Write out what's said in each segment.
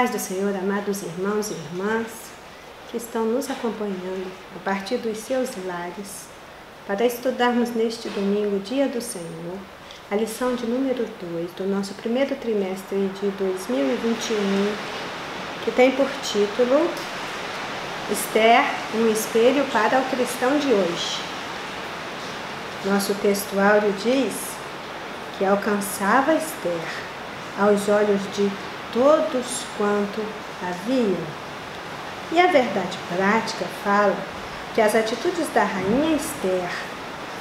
paz do Senhor, amados irmãos e irmãs que estão nos acompanhando a partir dos seus lares para estudarmos neste domingo, dia do Senhor, a lição de número 2 do nosso primeiro trimestre de 2021, que tem por título Esther, um espelho para o cristão de hoje. Nosso textuário diz que alcançava Esther aos olhos de todos quanto a viam. E a verdade prática fala que as atitudes da rainha Esther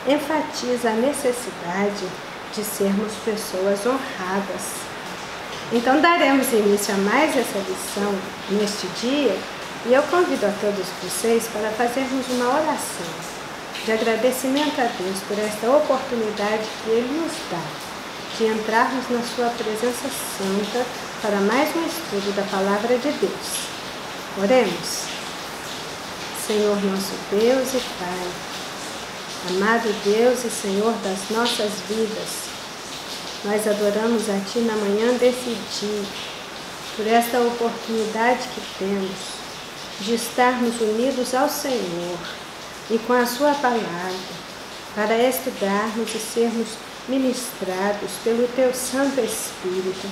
enfatiza a necessidade de sermos pessoas honradas. Então daremos início a mais essa lição neste dia e eu convido a todos vocês para fazermos uma oração de agradecimento a Deus por esta oportunidade que Ele nos dá de entrarmos na Sua presença santa para mais um estudo da Palavra de Deus. Oremos. Senhor nosso Deus e Pai, amado Deus e Senhor das nossas vidas, nós adoramos a Ti na manhã desse dia, por esta oportunidade que temos de estarmos unidos ao Senhor e com a Sua Palavra, para estudarmos e sermos ministrados pelo Teu Santo Espírito.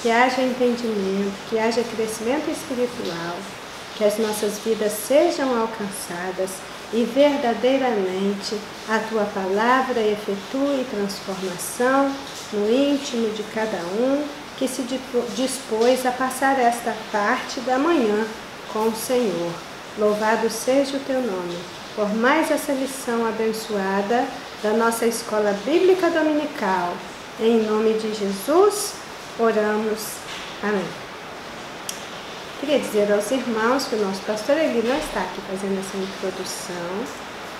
Que haja entendimento, que haja crescimento espiritual, que as nossas vidas sejam alcançadas e verdadeiramente a Tua Palavra efetue transformação no íntimo de cada um que se dispôs a passar esta parte da manhã com o Senhor. Louvado seja o Teu nome por mais essa lição abençoada da nossa Escola Bíblica Dominical. Em nome de Jesus, oramos. Amém. Queria dizer aos irmãos que o nosso pastor ele não está aqui fazendo essa introdução,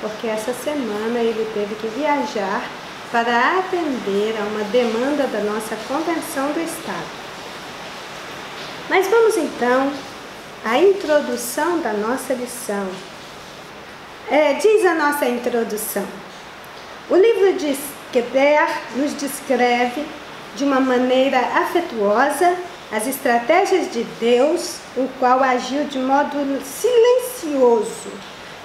porque essa semana ele teve que viajar para atender a uma demanda da nossa Convenção do Estado. Mas vamos então à introdução da nossa lição. Diz a nossa introdução: o livro de Esther nos descreve de uma maneira afetuosa as estratégias de Deus, o qual agiu de modo silencioso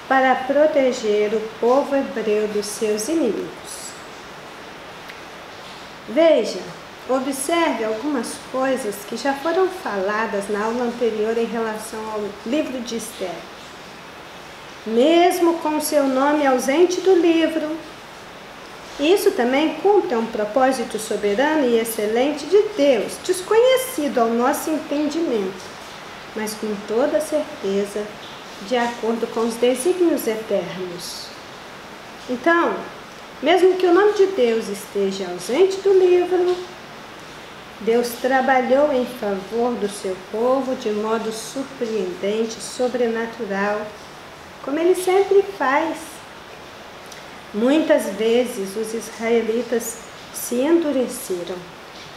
para proteger o povo hebreu dos seus inimigos. Veja, observe algumas coisas que já foram faladas na aula anterior em relação ao livro de Esther. Mesmo com seu nome ausente do livro, isso também cumpre um propósito soberano e excelente de Deus, desconhecido ao nosso entendimento, mas com toda certeza de acordo com os desígnios eternos. Então, mesmo que o nome de Deus esteja ausente do livro, Deus trabalhou em favor do seu povo de modo surpreendente, sobrenatural, como Ele sempre faz. Muitas vezes os israelitas se endureceram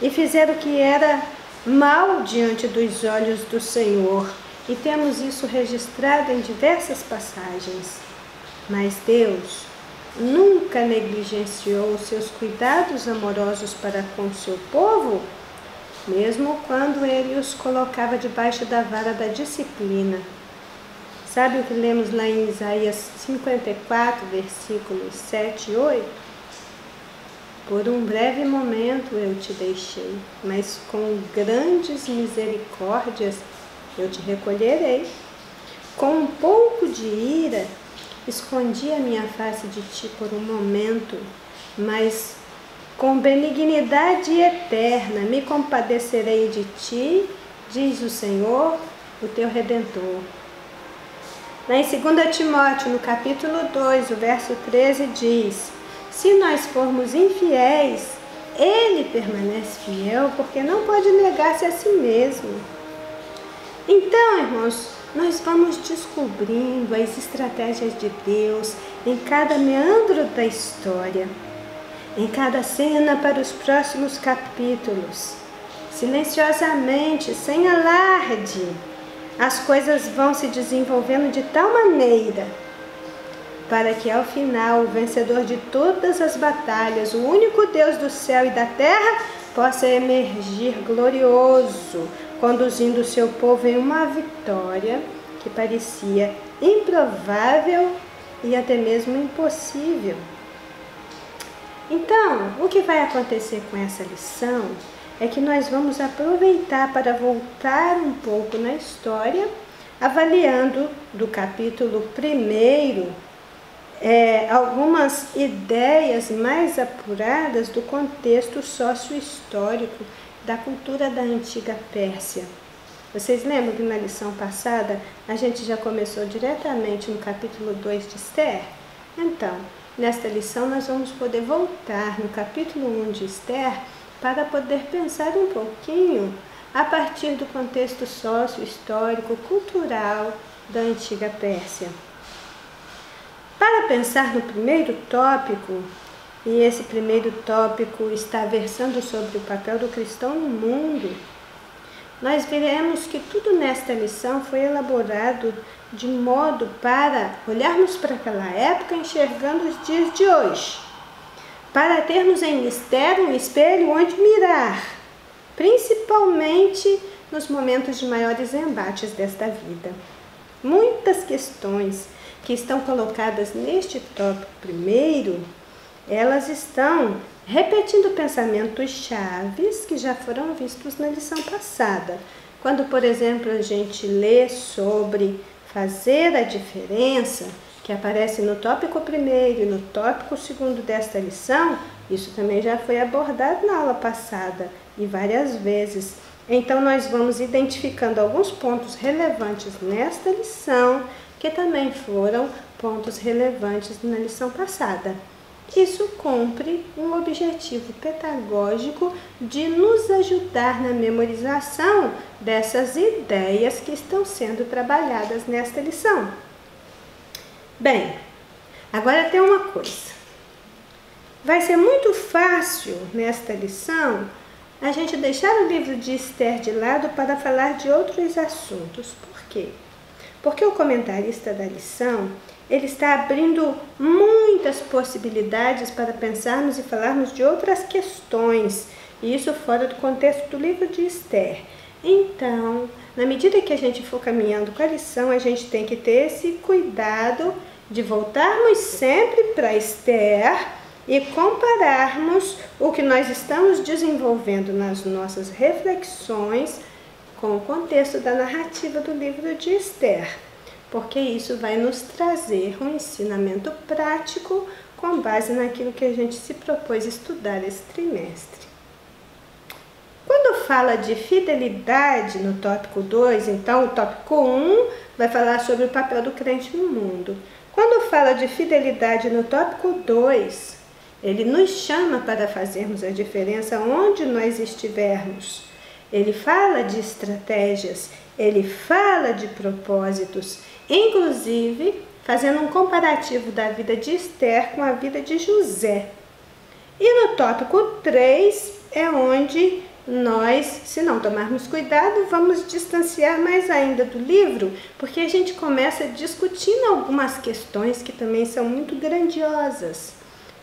e fizeram o que era mal diante dos olhos do Senhor, e temos isso registrado em diversas passagens. Mas Deus nunca negligenciou os seus cuidados amorosos para com o seu povo, mesmo quando Ele os colocava debaixo da vara da disciplina. Sabe o que lemos lá em Isaías 54, versículos 7 e 8? Por um breve momento eu te deixei, mas com grandes misericórdias eu te recolherei. Com um pouco de ira escondi a minha face de ti por um momento, mas com benignidade eterna me compadecerei de ti, diz o Senhor, o teu Redentor. Lá em 2 Timóteo, no capítulo 2, o verso 13 diz: se nós formos infiéis, Ele permanece fiel, porque não pode negar-se a si mesmo. Então, irmãos, nós vamos descobrindo as estratégias de Deus em cada meandro da história, em cada cena para os próximos capítulos. Silenciosamente, sem alarde, as coisas vão se desenvolvendo de tal maneira para que ao final o vencedor de todas as batalhas, o único Deus do céu e da terra, possa emergir glorioso, conduzindo o seu povo em uma vitória que parecia improvável e até mesmo impossível. Então, o que vai acontecer com essa lição é que nós vamos aproveitar para voltar um pouco na história, avaliando do capítulo 1 algumas ideias mais apuradas do contexto sócio-histórico da cultura da antiga Pérsia. Vocês lembram que na lição passada a gente já começou diretamente no capítulo 2 de Esther? Então, nesta lição nós vamos poder voltar no capítulo 1 de Esther para poder pensar um pouquinho a partir do contexto sócio-histórico, cultural da antiga Pérsia. Para pensar no primeiro tópico, e esse primeiro tópico está versando sobre o papel do cristão no mundo, nós veremos que tudo nesta lição foi elaborado de modo para olharmos para aquela época enxergando os dias de hoje, para termos em Esther um espelho onde mirar, principalmente nos momentos de maiores embates desta vida. Muitas questões que estão colocadas neste tópico primeiro, elas estão repetindo pensamentos chaves que já foram vistos na lição passada. Quando, por exemplo, a gente lê sobre fazer a diferença, que aparece no tópico 1º e no tópico 2º desta lição, isso também já foi abordado na aula passada e várias vezes. Então, nós vamos identificando alguns pontos relevantes nesta lição, que também foram pontos relevantes na lição passada. Isso cumpre um objetivo pedagógico de nos ajudar na memorização dessas ideias que estão sendo trabalhadas nesta lição. Bem, agora tem uma coisa. Vai ser muito fácil nesta lição a gente deixar o livro de Esther de lado para falar de outros assuntos. Por quê? Porque o comentarista da lição, ele está abrindo muitas possibilidades para pensarmos e falarmos de outras questões, e isso fora do contexto do livro de Esther. Então, na medida que a gente for caminhando com a lição, a gente tem que ter esse cuidado de voltarmos sempre para Esther e compararmos o que nós estamos desenvolvendo nas nossas reflexões com o contexto da narrativa do livro de Esther, porque isso vai nos trazer um ensinamento prático com base naquilo que a gente se propôs estudar esse trimestre. Quando fala de fidelidade no tópico 2, então o tópico 1 vai falar sobre o papel do crente no mundo. Quando fala de fidelidade no tópico 2, ele nos chama para fazermos a diferença onde nós estivermos. Ele fala de estratégias, ele fala de propósitos, inclusive fazendo um comparativo da vida de Esther com a vida de José. E no tópico 3 é onde nós, se não tomarmos cuidado, vamos distanciar mais ainda do livro, porque a gente começa discutindo algumas questões que também são muito grandiosas.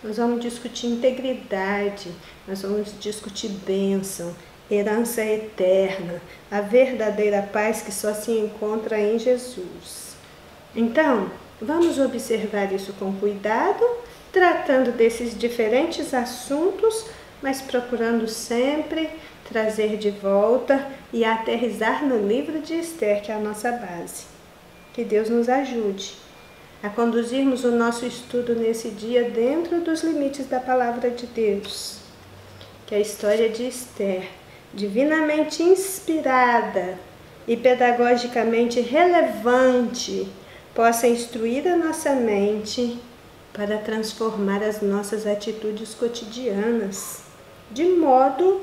Nós vamos discutir integridade, nós vamos discutir bênção, herança eterna, a verdadeira paz que só se encontra em Jesus. Então, vamos observar isso com cuidado, tratando desses diferentes assuntos, mas procurando sempre trazer de volta e aterrissar no livro de Esther, que é a nossa base. Que Deus nos ajude a conduzirmos o nosso estudo nesse dia dentro dos limites da Palavra de Deus. Que a história de Esther, divinamente inspirada e pedagogicamente relevante, possa instruir a nossa mente para transformar as nossas atitudes cotidianas, de modo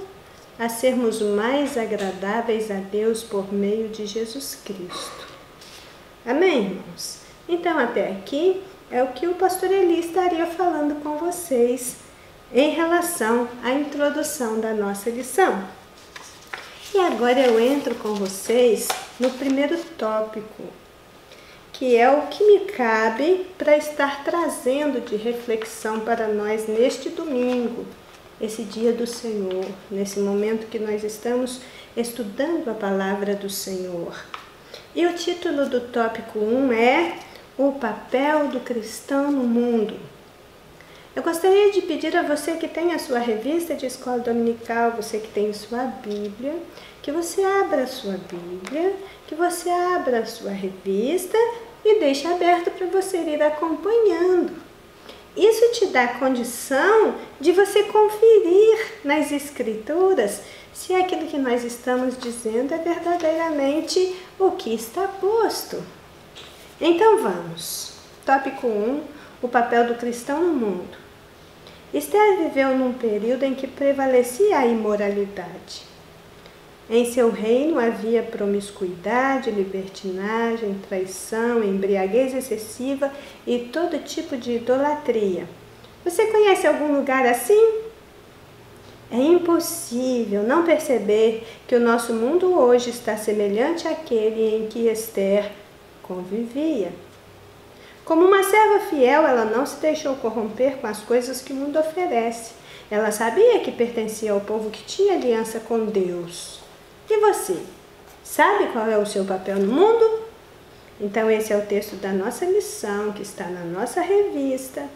a sermos mais agradáveis a Deus por meio de Jesus Cristo. Amém, irmãos? Então, até aqui é o que o pastor Eli estaria falando com vocês em relação à introdução da nossa lição. E agora eu entro com vocês no primeiro tópico, que é o que me cabe para estar trazendo de reflexão para nós neste domingo. esse dia do Senhor, nesse momento que nós estamos estudando a palavra do Senhor. E o título do tópico 1 é O papel do cristão no mundo. Eu gostaria de pedir a você que tem a sua revista de escola dominical, você que tem sua Bíblia, que você abra a sua Bíblia, que você abra a sua revista e deixe aberto para você ir acompanhando. Isso te dá condição de você conferir nas Escrituras se aquilo que nós estamos dizendo é verdadeiramente o que está posto. Então vamos. Tópico 1, o papel do cristão no mundo. Esther viveu num período em que prevalecia a imoralidade. Em seu reino havia promiscuidade, libertinagem, traição, embriaguez excessiva e todo tipo de idolatria. Você conhece algum lugar assim? É impossível não perceber que o nosso mundo hoje está semelhante àquele em que Esther convivia. Como uma serva fiel, ela não se deixou corromper com as coisas que o mundo oferece. Ela sabia que pertencia ao povo que tinha aliança com Deus. E você? Sabe qual é o seu papel no mundo? Então esse é o texto da nossa lição, que está na nossa revista.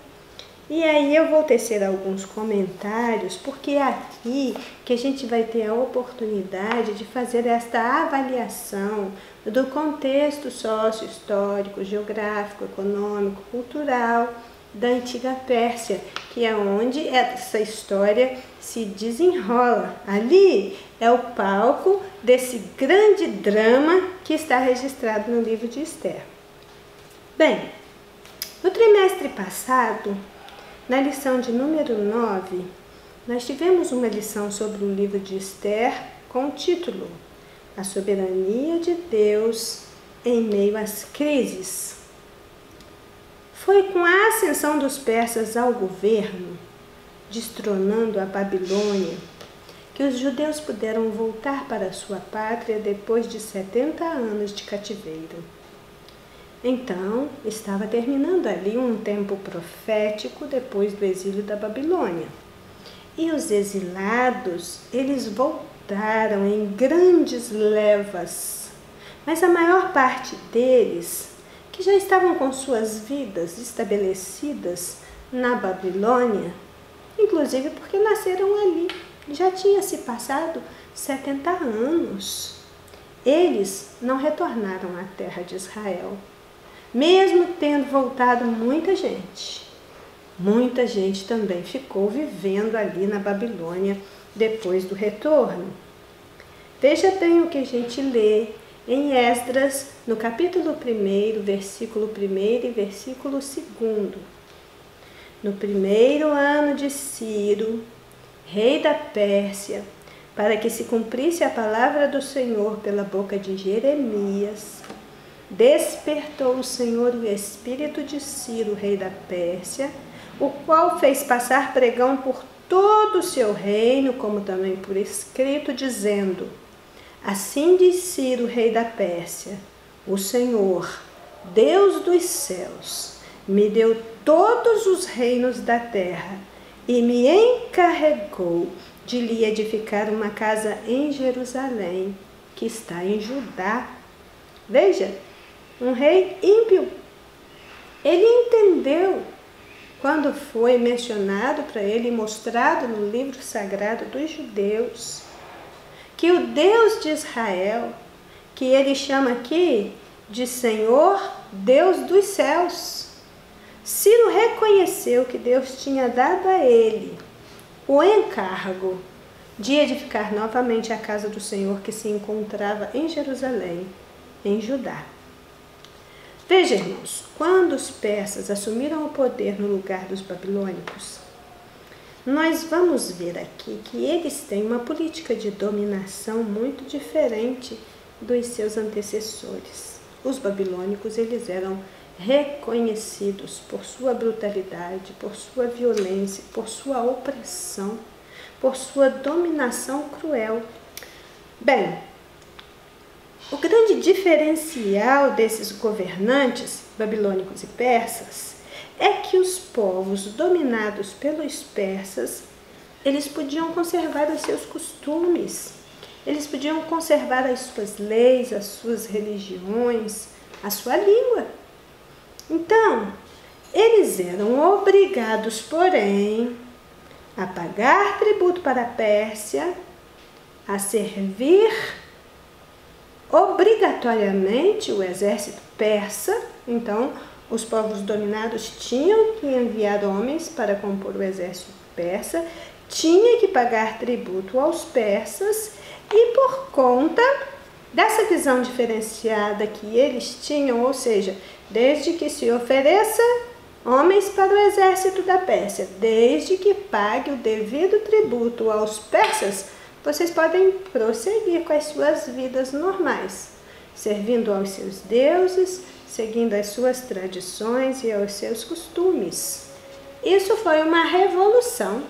E aí eu vou tecer alguns comentários, porque é aqui que a gente vai ter a oportunidade de fazer esta avaliação do contexto sócio-histórico, geográfico, econômico, cultural da antiga Pérsia, que é onde essa história se desenrola. Ali é o palco desse grande drama que está registrado no livro de Esther. Bem, no trimestre passado, na lição de número 9, nós tivemos uma lição sobre o livro de Esther com o título A Soberania de Deus em Meio às Crises. Foi com a ascensão dos persas ao governo, destronando a Babilônia, que os judeus puderam voltar para a sua pátria depois de 70 anos de cativeiro. Então, estava terminando ali um tempo profético depois do exílio da Babilônia. E os exilados, eles voltaram em grandes levas, mas a maior parte deles, que já estavam com suas vidas estabelecidas na Babilônia, inclusive porque nasceram ali, já tinha se passado 70 anos. Eles não retornaram à terra de Israel. Mesmo tendo voltado muita gente também ficou vivendo ali na Babilônia depois do retorno. Veja bem o que a gente lê em Esdras, no capítulo 1, versículo 1 e versículo 2. No primeiro ano de Ciro, rei da Pérsia, para que se cumprisse a palavra do Senhor pela boca de Jeremias, despertou o Senhor o espírito de Ciro, rei da Pérsia, o qual fez passar pregão por todo o seu reino, como também por escrito, dizendo: Assim diz Ciro, rei da Pérsia, o Senhor, Deus dos céus, me deu todos os reinos da terra e me encarregou de lhe edificar uma casa em Jerusalém, que está em Judá. Veja, um rei ímpio. Ele entendeu, quando foi mencionado para ele e mostrado no livro sagrado dos judeus, que o Deus de Israel, que ele chama aqui de Senhor, Deus dos céus. Ciro reconheceu que Deus tinha dado a ele o encargo de edificar novamente a casa do Senhor que se encontrava em Jerusalém, em Judá. Veja, irmãos, quando os persas assumiram o poder no lugar dos babilônicos, nós vamos ver aqui que eles têm uma política de dominação muito diferente dos seus antecessores. Os babilônicos, eles eram reconhecidos por sua brutalidade, por sua violência, por sua opressão, por sua dominação cruel. Bem, o grande diferencial desses governantes babilônicos e persas é que os povos dominados pelos persas eles podiam conservar os seus costumes, eles podiam conservar as suas leis, as suas religiões, a sua língua. Então, eles eram obrigados, porém, a pagar tributo para a Pérsia, a servir obrigatoriamente o exército persa. Então, os povos dominados tinham que enviar homens para compor o exército persa, tinha que pagar tributo aos persas, e por conta dessa visão diferenciada que eles tinham, ou seja, desde que se ofereça homens para o exército da Pérsia, desde que pague o devido tributo aos persas, vocês podem prosseguir com as suas vidas normais, servindo aos seus deuses, seguindo as suas tradições e aos seus costumes. Isso foi uma revolução,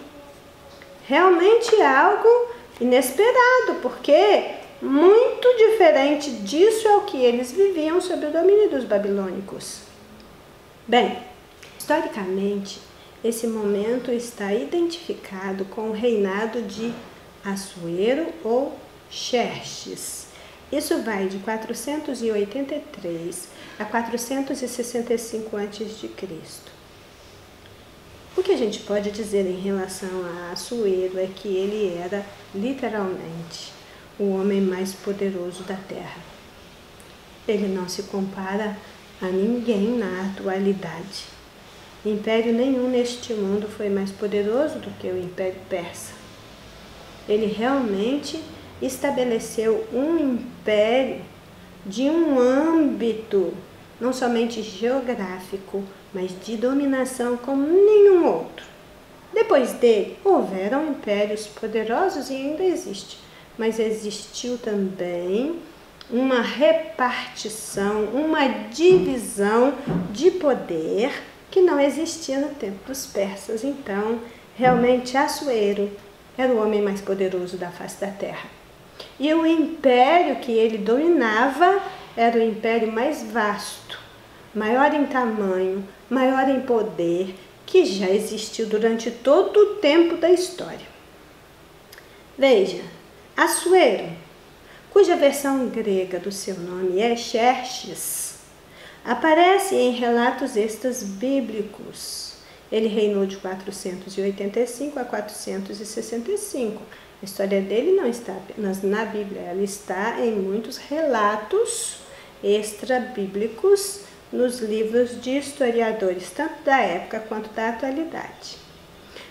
realmente algo inesperado, porque muito diferente disso é o que eles viviam sob o domínio dos babilônicos. Bem, historicamente, esse momento está identificado com o reinado de Assuero ou Xerxes. Isso vai de 483 a 465 a.C. O que a gente pode dizer em relação a Assuero é que ele era literalmente o homem mais poderoso da terra. Ele não se compara a ninguém na atualidade. Império nenhum neste mundo foi mais poderoso do que o Império Persa. Ele realmente estabeleceu um império de um âmbito não somente geográfico, mas de dominação como nenhum outro. Depois dele, houveram impérios poderosos e ainda existe, mas existiu também uma repartição, uma divisão de poder que não existia no tempo dos persas. Então, realmente, Assuero era o homem mais poderoso da face da terra. E o império que ele dominava era o império mais vasto, maior em tamanho, maior em poder, que já existiu durante todo o tempo da história. Veja, Assuero, cuja versão grega do seu nome é Xerxes, aparece em relatos extras bíblicos. Ele reinou de 485 a 465. A história dele não está apenas na Bíblia, ela está em muitos relatos extra-bíblicos nos livros de historiadores, tanto da época quanto da atualidade.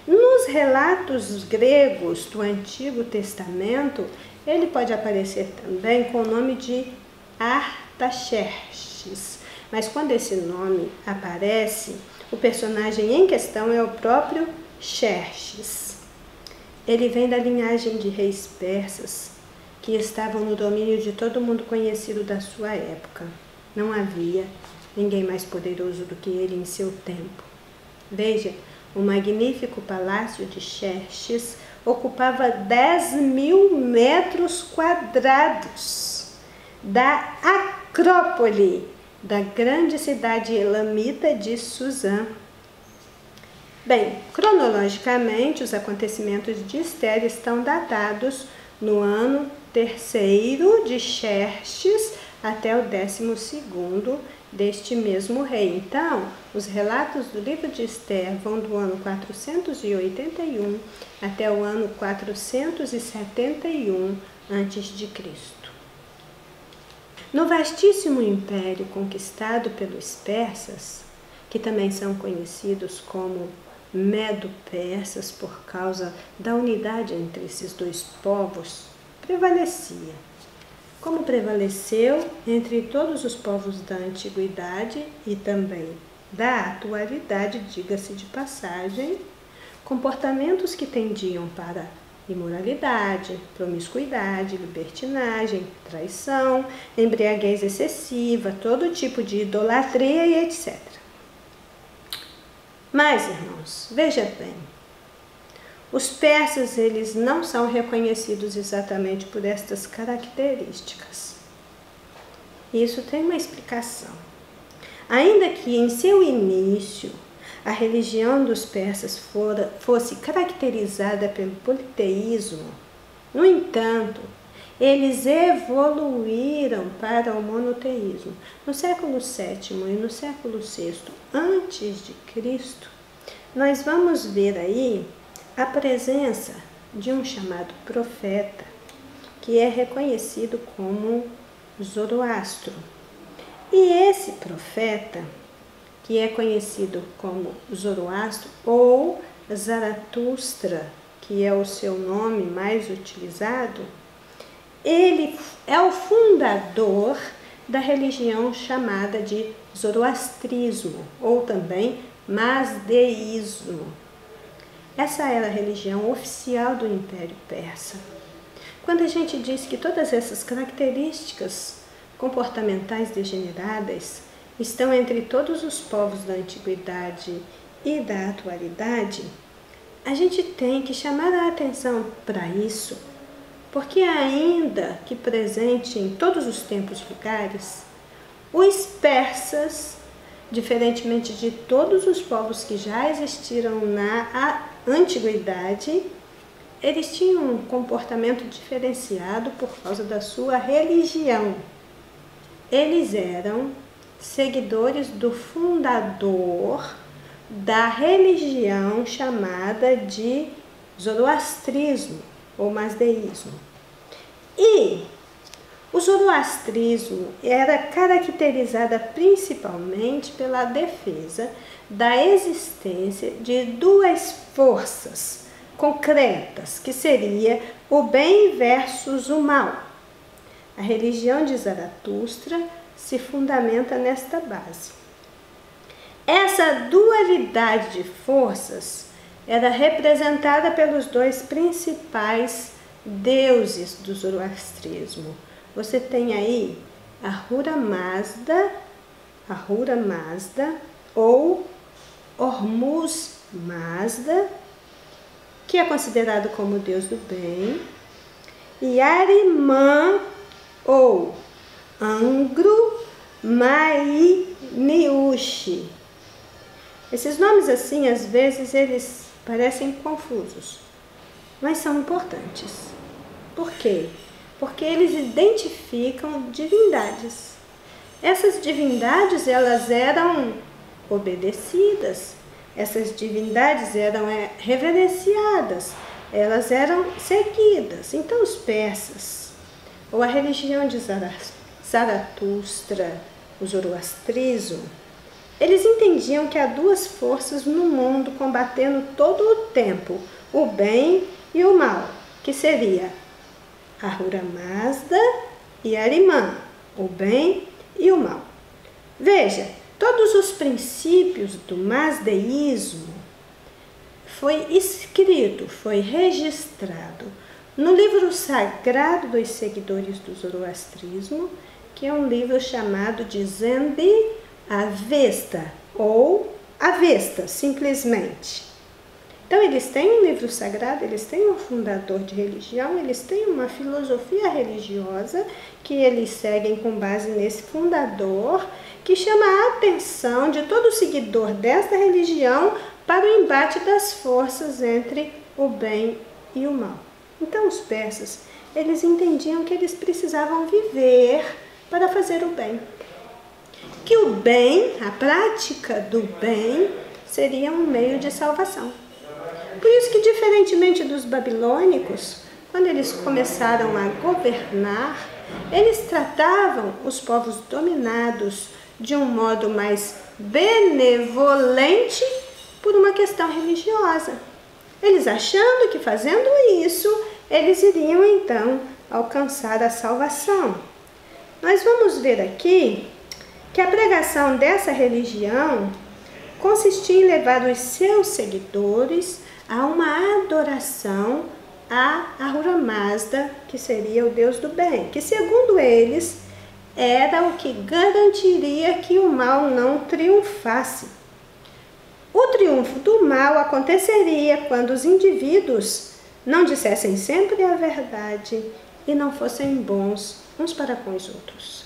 Nos relatos gregos do Antigo Testamento, ele pode aparecer também com o nome de Artaxerxes, mas quando esse nome aparece, o personagem em questão é o próprio Xerxes. Ele vem da linhagem de reis persas que estavam no domínio de todo mundo conhecido da sua época. Não havia ninguém mais poderoso do que ele em seu tempo. Veja, o magnífico palácio de Xerxes ocupava 10.000 metros quadrados da Acrópole da grande cidade elamita de Suzã. Bem, cronologicamente, os acontecimentos de Esther estão datados no ano 3º de Xerxes até o 12º deste mesmo rei. Então, os relatos do livro de Esther vão do ano 481 até o ano 471 a.C. No vastíssimo império conquistado pelos persas, que também são conhecidos como Medo-persas por causa da unidade entre esses dois povos, prevalecia. Como prevaleceu entre todos os povos da antiguidade e também da atualidade, diga-se de passagem, comportamentos que tendiam para imoralidade, promiscuidade, libertinagem, traição, embriaguez excessiva, todo tipo de idolatria e etc. Mas, irmãos, veja bem, os persas, eles não são reconhecidos exatamente por estas características. Isso tem uma explicação. Ainda que em seu início a religião dos persas fosse caracterizada pelo politeísmo, no entanto, eles evoluíram para o monoteísmo. No século VII e no século VI a.C., nós vamos ver aí a presença de um chamado profeta, que é reconhecido como Zoroastro. E esse profeta, que é conhecido como Zoroastro ou Zaratustra, que é o seu nome mais utilizado, ele é o fundador da religião chamada de Zoroastrismo, ou também Mazdeísmo. Essa era a religião oficial do Império Persa. Quando a gente diz que todas essas características comportamentais degeneradas estão entre todos os povos da antiguidade e da atualidade, a gente tem que chamar a atenção para isso, porque ainda que presente em todos os tempos e lugares, os persas, diferentemente de todos os povos que já existiram na antiguidade, eles tinham um comportamento diferenciado por causa da sua religião. Eles eram seguidores do fundador da religião chamada de Zoroastrismo ou Mazdeísmo. E o zoroastrismo era caracterizada principalmente pela defesa da existência de duas forças concretas, que seria o bem versus o mal. A religião de Zaratustra se fundamenta nesta base. Essa dualidade de forças era representada pelos dois principais deuses do zoroastrismo. Você tem aí Ahura Mazda ou Hormuz Mazda, que é considerado como o deus do bem, e Ahriman ou Angro Mainyushi. Esses nomes assim, às vezes, eles parecem confusos, mas são importantes. Por quê? Porque eles identificam divindades. Essas divindades, elas eram obedecidas, essas divindades eram reverenciadas, elas eram seguidas. Então os persas, ou a religião de Zaratustra, o zoroastrismo, eles entendiam que há duas forças no mundo combatendo todo o tempo, o bem e o mal, que seria Ahura Mazda e Ahriman, o bem e o mal. Veja, todos os princípios do mazdeísmo foi escrito, foi registrado no livro sagrado dos seguidores do zoroastrismo, que é um livro chamado de Zend Avesta, ou Avesta, simplesmente. Então, eles têm um livro sagrado, eles têm um fundador de religião, eles têm uma filosofia religiosa que eles seguem com base nesse fundador, que chama a atenção de todo seguidor desta religião para o embate das forças entre o bem e o mal. Então, os persas, eles entendiam que eles precisavam viver para fazer o bem. Que o bem, a prática do bem, seria um meio de salvação. Por isso que, diferentemente dos babilônicos, quando eles começaram a governar, eles tratavam os povos dominados de um modo mais benevolente por uma questão religiosa. Eles achando que fazendo isso, eles iriam então alcançar a salvação. Nós vamos ver aqui que a pregação dessa religião consistia em levar os seus seguidores a uma adoração a Ahura Mazda, que seria o deus do bem, que segundo eles era o que garantiria que o mal não triunfasse. O triunfo do mal aconteceria quando os indivíduos não dissessem sempre a verdade e não fossem bons uns para com os outros.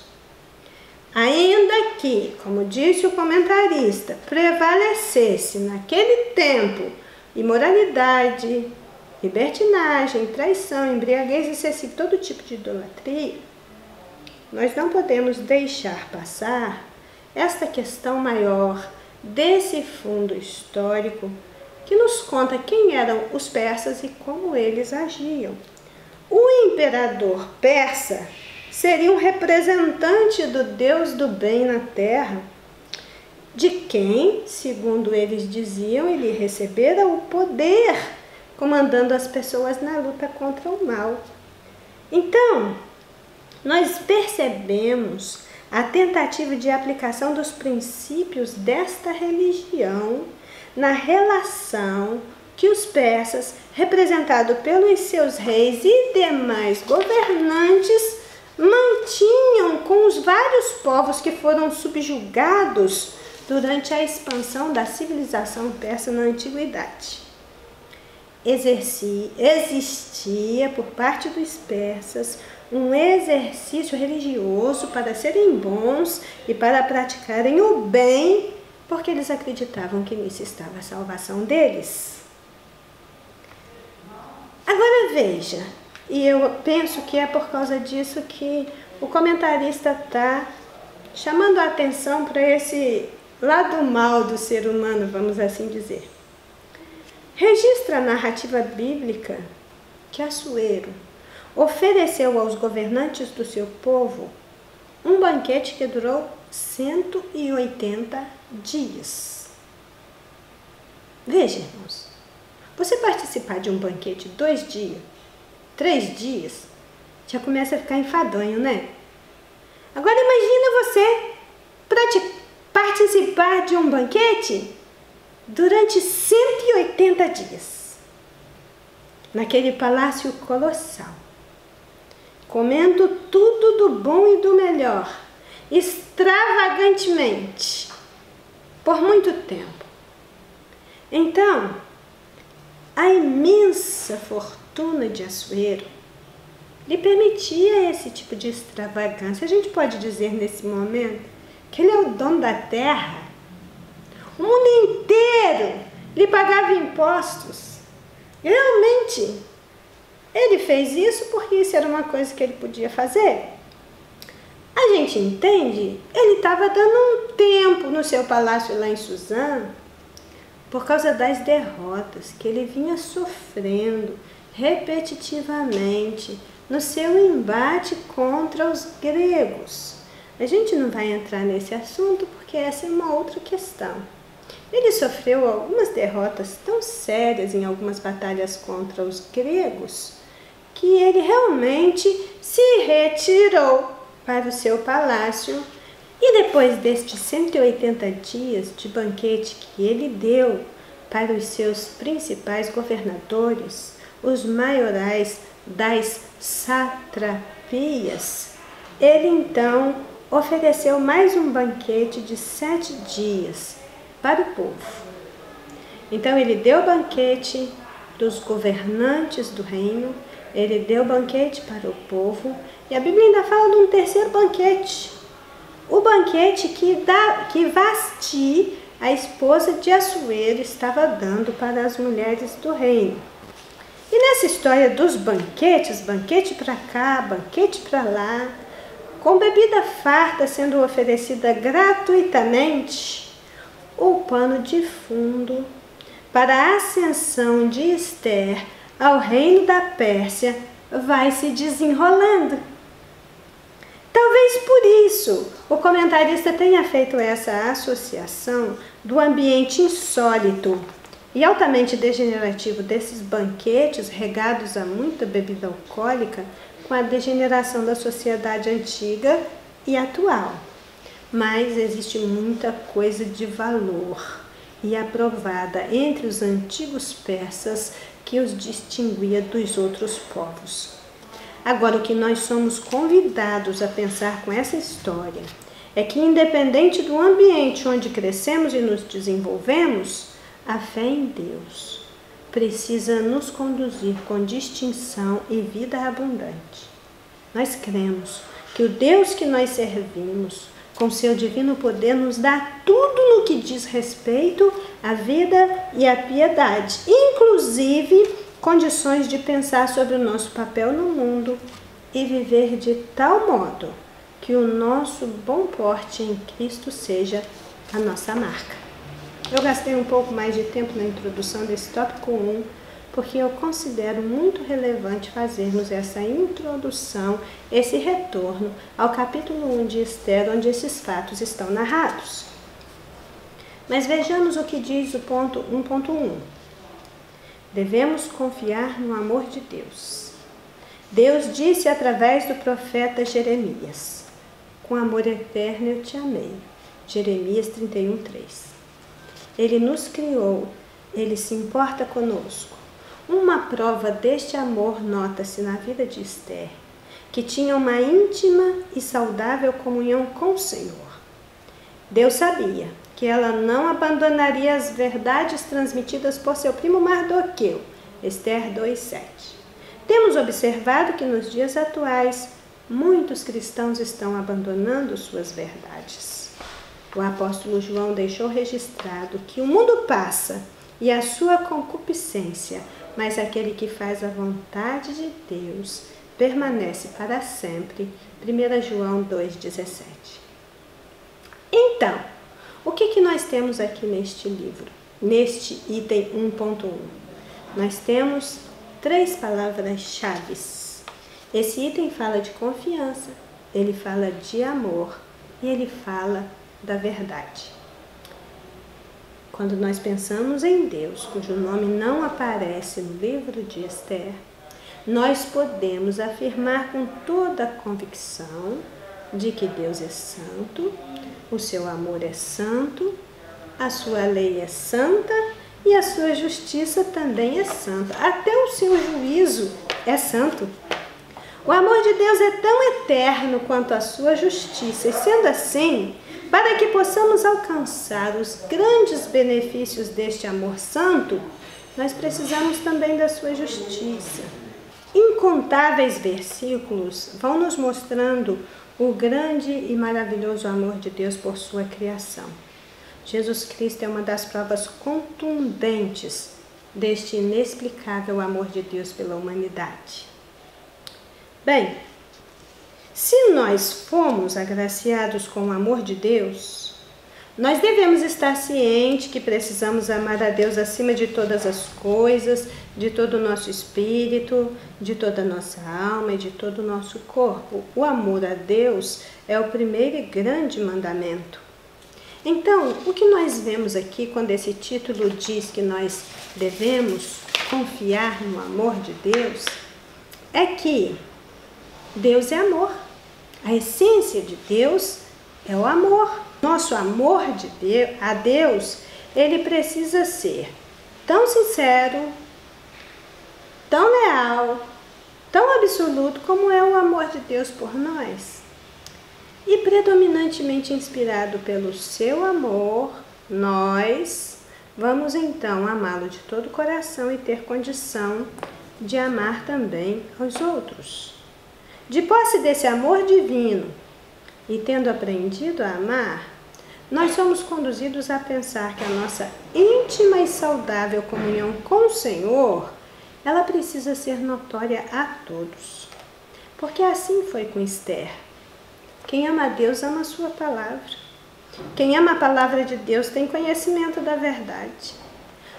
Ainda que, como disse o comentarista, prevalecesse naquele tempo imoralidade, libertinagem, traição, embriaguez excessiva, todo tipo de idolatria, nós não podemos deixar passar esta questão maior desse fundo histórico que nos conta quem eram os persas e como eles agiam. O imperador persa seria um representante do Deus do bem na terra, de quem, segundo eles diziam, ele recebera o poder, comandando as pessoas na luta contra o mal. Então, nós percebemos a tentativa de aplicação dos princípios desta religião na relação que os persas, representados pelos seus reis e demais governantes, mantinham com os vários povos que foram subjugados durante a expansão da civilização persa na antiguidade. Existia por parte dos persas um exercício religioso para serem bons e para praticarem o bem, porque eles acreditavam que nisso estava a salvação deles. Agora veja, e eu penso que é por causa disso que o comentarista está chamando a atenção para esse lado mal do ser humano, vamos assim dizer. Registra a narrativa bíblica que Assuero ofereceu aos governantes do seu povo um banquete que durou 180 dias. Veja, irmãos, você participar de um banquete 2 dias, 3 dias, já começa a ficar enfadonho, né? Agora imagina você participar de um banquete durante 180 dias, naquele palácio colossal, comendo tudo do bom e do melhor, extravagantemente, por muito tempo. Então, a imensa fortuna de Assuero lhe permitia esse tipo de extravagância. A gente pode dizer nesse momento que ele é o dono da terra. O mundo inteiro lhe pagava impostos. Realmente, ele fez isso porque isso era uma coisa que ele podia fazer. A gente entende, ele estava dando um tempo no seu palácio lá em Suzã, por causa das derrotas que ele vinha sofrendo repetitivamente no seu embate contra os gregos. A gente não vai entrar nesse assunto porque essa é uma outra questão. Ele sofreu algumas derrotas tão sérias em algumas batalhas contra os gregos que ele realmente se retirou para o seu palácio. E depois destes 180 dias de banquete que ele deu para os seus principais governadores, os maiorais das satrapias, ele então ofereceu mais um banquete de 7 dias para o povo. Então ele deu banquete dos governantes do reino, ele deu banquete para o povo, e a Bíblia ainda fala de um terceiro banquete. O banquete que Vasti, a esposa de Assuero, estava dando para as mulheres do reino. E nessa história dos banquetes, banquete para cá, banquete para lá, com bebida farta sendo oferecida gratuitamente, o pano de fundo para a ascensão de Ester ao reino da Pérsia vai se desenrolando. Talvez por isso o comentarista tenha feito essa associação do ambiente insólito e altamente degenerativo desses banquetes regados a muita bebida alcoólica com a degeneração da sociedade antiga e atual. Mas existe muita coisa de valor e aprovada entre os antigos persas que os distinguia dos outros povos. Agora, o que nós somos convidados a pensar com essa história é que, independente do ambiente onde crescemos e nos desenvolvemos, a fé em Deus precisa nos conduzir com distinção e vida abundante. Nós cremos que o Deus que nós servimos com seu divino poder, nos dá tudo no que diz respeito à vida e à piedade, inclusive condições de pensar sobre o nosso papel no mundo e viver de tal modo que o nosso bom porte em Cristo seja a nossa marca. Eu gastei um pouco mais de tempo na introdução desse tópico 1, porque eu considero muito relevante fazermos essa introdução, esse retorno ao capítulo 1 de Esther, onde esses fatos estão narrados. Mas vejamos o que diz o ponto 1.1. Devemos confiar no amor de Deus. Deus disse através do profeta Jeremias: com amor eterno eu te amei. Jeremias 31:3. Ele nos criou, ele se importa conosco. Uma prova deste amor nota-se na vida de Esther, que tinha uma íntima e saudável comunhão com o Senhor. Deus sabia que ela não abandonaria as verdades transmitidas por seu primo Mardoqueu, Esther 2:7. Temos observado que nos dias atuais, muitos cristãos estão abandonando suas verdades. O apóstolo João deixou registrado que o mundo passa e a sua concupiscência, mas aquele que faz a vontade de Deus permanece para sempre. 1 João 2,17. Então, o que nós temos aqui neste livro? Neste item 1.1. Nós temos 3 palavras-chave. Esse item fala de confiança, ele fala de amor e ele fala da verdade. Quando nós pensamos em Deus, cujo nome não aparece no livro de Esther, nós podemos afirmar com toda a convicção de que Deus é santo, o seu amor é santo, a sua lei é santa e a sua justiça também é santa. Até o seu juízo é santo. O amor de Deus é tão eterno quanto a sua justiça, e sendo assim, para que possamos alcançar os grandes benefícios deste amor santo, nós precisamos também da sua justiça. Incontáveis versículos vão nos mostrando o grande e maravilhoso amor de Deus por sua criação. Jesus Cristo é uma das provas contundentes deste inexplicável amor de Deus pela humanidade. Bem, se nós fomos agraciados com o amor de Deus, nós devemos estar cientes que precisamos amar a Deus acima de todas as coisas, de todo o nosso espírito, de toda a nossa alma e de todo o nosso corpo. O amor a Deus é o primeiro e grande mandamento. Então, o que nós vemos aqui quando esse título diz que nós devemos confiar no amor de Deus, é que Deus é amor. A essência de Deus é o amor. Nosso amor a Deus, ele precisa ser tão sincero, tão leal, tão absoluto como é o amor de Deus por nós. E predominantemente inspirado pelo seu amor, nós vamos então amá-lo de todo o coração e ter condição de amar também aos outros. De posse desse amor divino e tendo aprendido a amar, nós somos conduzidos a pensar que a nossa íntima e saudável comunhão com o Senhor, ela precisa ser notória a todos. Porque assim foi com Esther. Quem ama a Deus ama a sua palavra. Quem ama a palavra de Deus tem conhecimento da verdade.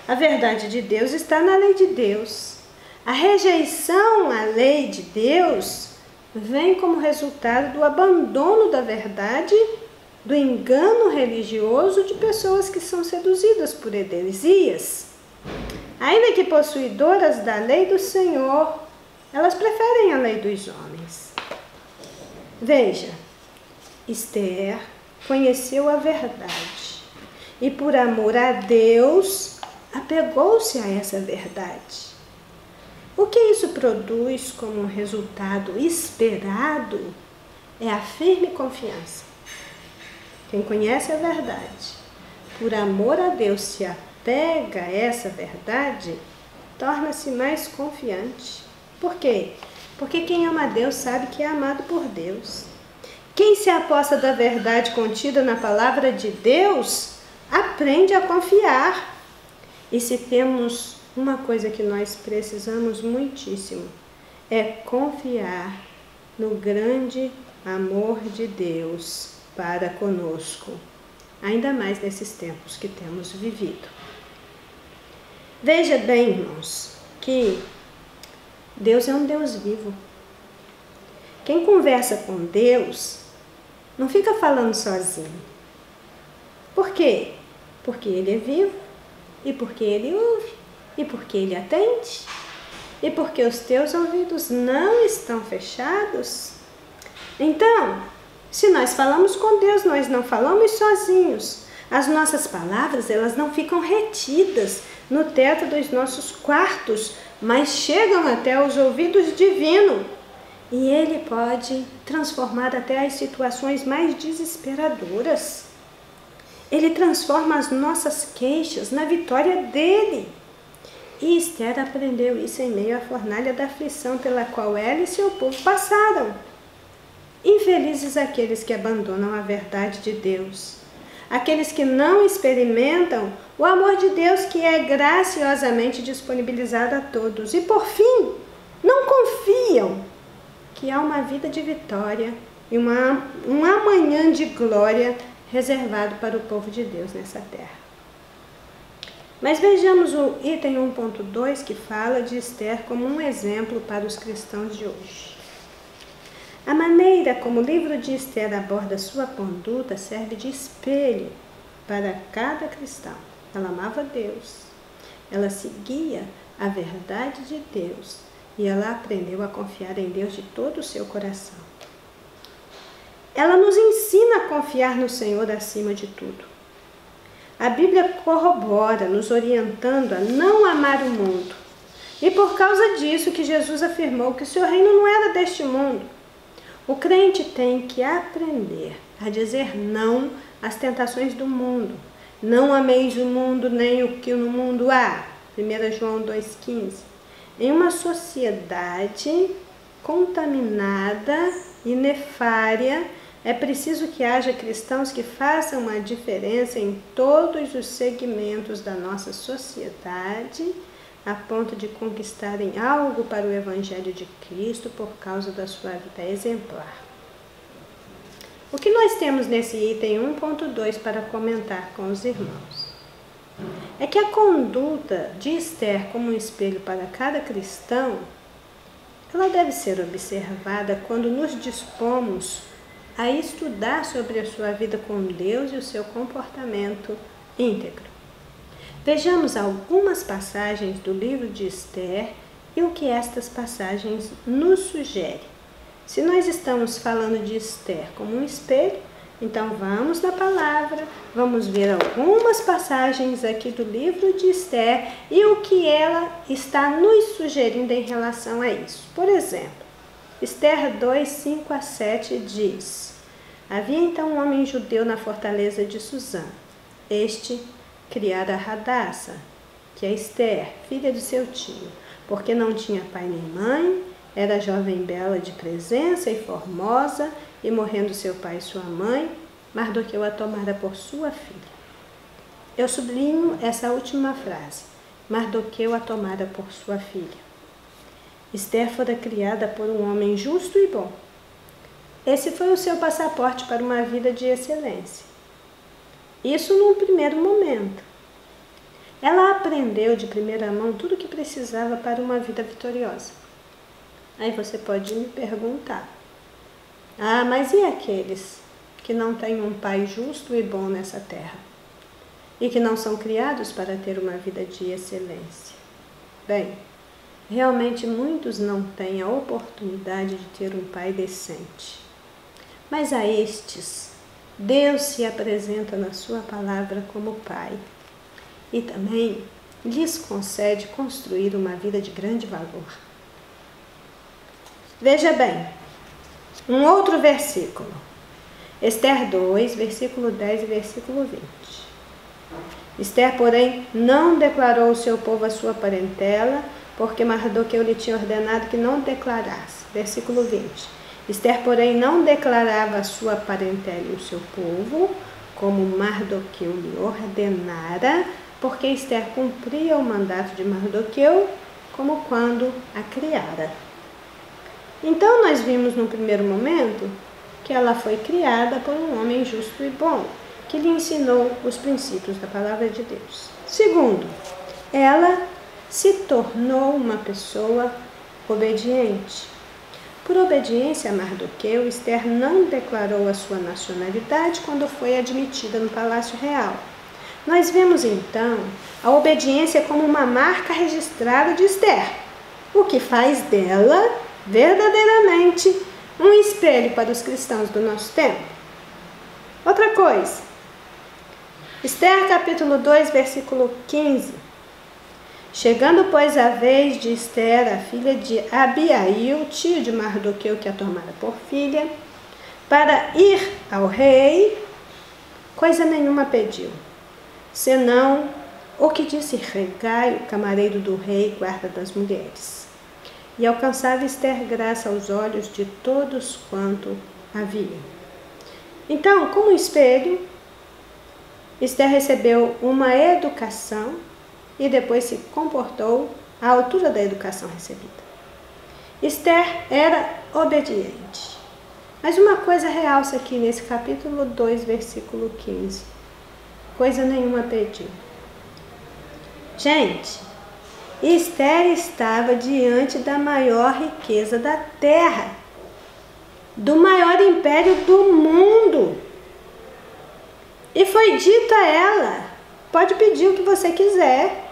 A verdade de Deus está na lei de Deus. A rejeição à lei de Deus vem como resultado do abandono da verdade, do engano religioso de pessoas que são seduzidas por heresias. Ainda que possuidoras da lei do Senhor, elas preferem a lei dos homens. Veja, Esther conheceu a verdade e, por amor a Deus, apegou-se a essa verdade. O que isso produz como um resultado esperado é a firme confiança. Quem conhece a verdade, por amor a Deus, se apega a essa verdade, torna-se mais confiante. Por quê? Porque quem ama a Deus sabe que é amado por Deus. Quem se aposta da verdade contida na palavra de Deus, aprende a confiar. E se temos uma coisa que nós precisamos muitíssimo, é confiar no grande amor de Deus para conosco, ainda mais nesses tempos que temos vivido. Veja bem, irmãos, que Deus é um Deus vivo. Quem conversa com Deus não fica falando sozinho. Por quê? Porque Ele é vivo, e porque Ele ouve, e porque Ele atende, e porque os teus ouvidos não estão fechados. Então, se nós falamos com Deus, nós não falamos sozinhos. As nossas palavras, elas não ficam retidas no teto dos nossos quartos, mas chegam até os ouvidos divinos. E Ele pode transformar até as situações mais desesperadoras. Ele transforma as nossas queixas na vitória dEle. E Esther aprendeu isso em meio à fornalha da aflição pela qual ela e seu povo passaram. Infelizes aqueles que abandonam a verdade de Deus, aqueles que não experimentam o amor de Deus que é graciosamente disponibilizado a todos e, por fim, não confiam que há uma vida de vitória e um amanhã de glória reservado para o povo de Deus nessa terra. Mas vejamos o item 1.2 que fala de Esther como um exemplo para os cristãos de hoje. A maneira como o livro de Esther aborda sua conduta serve de espelho para cada cristão. Ela amava Deus, ela seguia a verdade de Deus e ela aprendeu a confiar em Deus de todo o seu coração. Ela nos ensina a confiar no Senhor acima de tudo. A Bíblia corrobora, nos orientando a não amar o mundo. E por causa disso que Jesus afirmou que o seu reino não era deste mundo. O crente tem que aprender a dizer não às tentações do mundo. Não ameis o mundo nem o que no mundo há. 1 João 2,15. Em uma sociedade contaminada e nefária, é preciso que haja cristãos que façam uma diferença em todos os segmentos da nossa sociedade, a ponto de conquistarem algo para o Evangelho de Cristo por causa da sua vida exemplar. O que nós temos nesse item 1.2 para comentar com os irmãos? É que a conduta de Esther como um espelho para cada cristão, ela deve ser observada quando nos dispomos a estudar sobre a sua vida com Deus e o seu comportamento íntegro. Vejamos algumas passagens do livro de Esther e o que estas passagens nos sugerem. Se nós estamos falando de Esther como um espelho, então vamos na palavra, vamos ver algumas passagens aqui do livro de Esther e o que ela está nos sugerindo em relação a isso. Por exemplo, Esther 2, 5 a 7 diz: Havia então um homem judeu na fortaleza de Susã. Este criara Radassa, que é Esther, filha de seu tio, porque não tinha pai nem mãe, era jovem bela de presença e formosa, e morrendo seu pai e sua mãe, Mardoqueu a tomara por sua filha. Eu sublinho essa última frase, Mardoqueu a tomara por sua filha. Esther fora criada por um homem justo e bom. Esse foi o seu passaporte para uma vida de excelência. Isso num primeiro momento. Ela aprendeu de primeira mão tudo o que precisava para uma vida vitoriosa. Aí você pode me perguntar: mas e aqueles que não têm um pai justo e bom nessa terra? E que não são criados para ter uma vida de excelência? Bem, realmente muitos não têm a oportunidade de ter um pai decente. Mas a estes, Deus se apresenta na sua palavra como Pai e também lhes concede construir uma vida de grande valor. Veja bem, um outro versículo, Esther 2, versículo 10 e versículo 20. Esther, porém, não declarou ao seu povo a sua parentela, porque Mardoqueu lhe tinha ordenado que não declarasse. Versículo 20. Esther, porém, não declarava a sua parentela e o seu povo, como Mardoqueu lhe ordenara, porque Esther cumpria o mandato de Mardoqueu, como quando a criara. Então, nós vimos no primeiro momento que ela foi criada por um homem justo e bom, que lhe ensinou os princípios da palavra de Deus. Segundo, ela se tornou uma pessoa obediente. Por obediência a Mardoqueu, Esther não declarou a sua nacionalidade quando foi admitida no Palácio Real. Nós vemos então a obediência como uma marca registrada de Esther, o que faz dela verdadeiramente um espelho para os cristãos do nosso tempo. Outra coisa, Esther capítulo 2, versículo 15. Chegando, pois, a vez de Esther, a filha de Abiail, tio de Mardoqueu, que a tomara por filha, para ir ao rei, coisa nenhuma pediu, senão o que disse Hegai, o camareiro do rei, guarda das mulheres. E alcançava Esther graça aos olhos de todos quanto havia. Então, como espelho, Esther recebeu uma educação e depois se comportou à altura da educação recebida. Esther era obediente. Mas uma coisa realça aqui nesse capítulo 2, versículo 15. Coisa nenhuma pediu. Gente, Esther estava diante da maior riqueza da terra, do maior império do mundo. E foi dito a ela: pode pedir o que você quiser.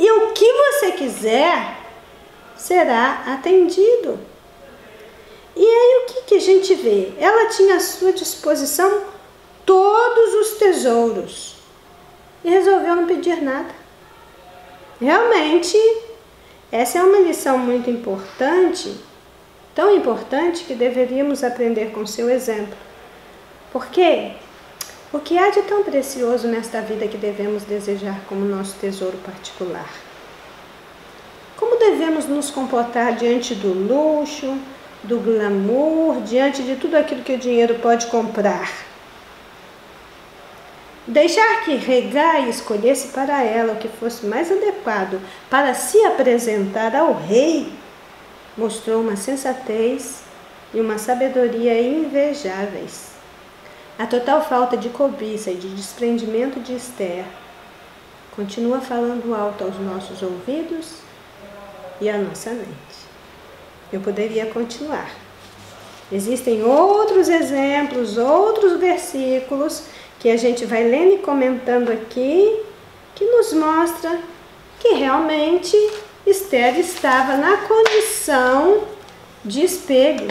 E o que você quiser será atendido. E aí o que a gente vê? Ela tinha à sua disposição todos os tesouros e resolveu não pedir nada. Realmente, essa é uma lição muito importante, tão importante que deveríamos aprender com seu exemplo. Porque o que há de tão precioso nesta vida que devemos desejar como nosso tesouro particular? Como devemos nos comportar diante do luxo, do glamour, diante de tudo aquilo que o dinheiro pode comprar? Deixar que Hegai escolhesse para ela o que fosse mais adequado para se apresentar ao rei mostrou uma sensatez e uma sabedoria invejáveis. A total falta de cobiça e de desprendimento de Esther continua falando alto aos nossos ouvidos e à nossa mente. Eu poderia continuar. Existem outros exemplos, outros versículos que a gente vai lendo e comentando aqui, que nos mostra que realmente Esther estava na condição de espelho.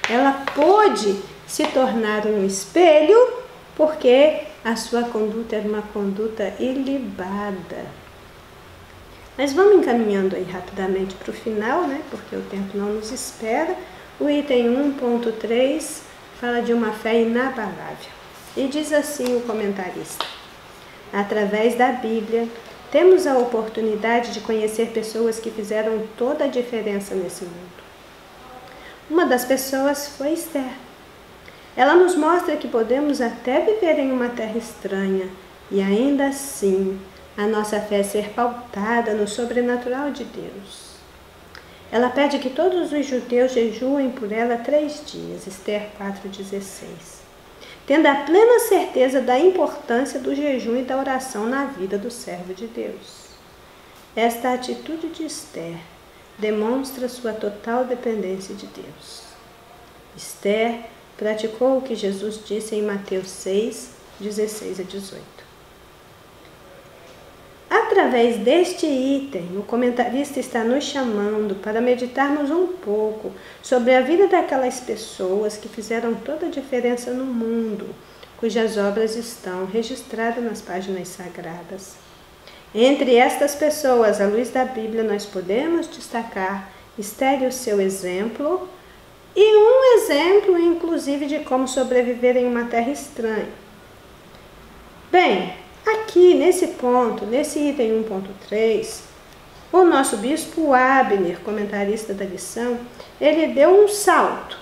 Ela pôde se tornar um espelho porque a sua conduta era uma conduta ilibada. Mas vamos encaminhando aí rapidamente para o final, né? Porque o tempo não nos espera. O item 1.3 fala de uma fé inabalável. E diz assim o comentarista: através da Bíblia, temos a oportunidade de conhecer pessoas que fizeram toda a diferença nesse mundo. Uma das pessoas foi Esther. Ela nos mostra que podemos até viver em uma terra estranha e ainda assim a nossa fé ser pautada no sobrenatural de Deus. Ela pede que todos os judeus jejuem por ela 3 dias, Esther 4,16. Tendo a plena certeza da importância do jejum e da oração na vida do servo de Deus. Esta atitude de Esther demonstra sua total dependência de Deus. Esther praticou o que Jesus disse em Mateus 6, 16 a 18. Através deste item, o comentarista está nos chamando para meditarmos um pouco sobre a vida daquelas pessoas que fizeram toda a diferença no mundo, cujas obras estão registradas nas páginas sagradas. Entre estas pessoas, à luz da Bíblia, nós podemos destacar Esther e o seu exemplo, e um exemplo, inclusive, de como sobreviver em uma terra estranha. Bem, aqui, nesse ponto, nesse item 1.3, o nosso bispo Abner, comentarista da lição, ele deu um salto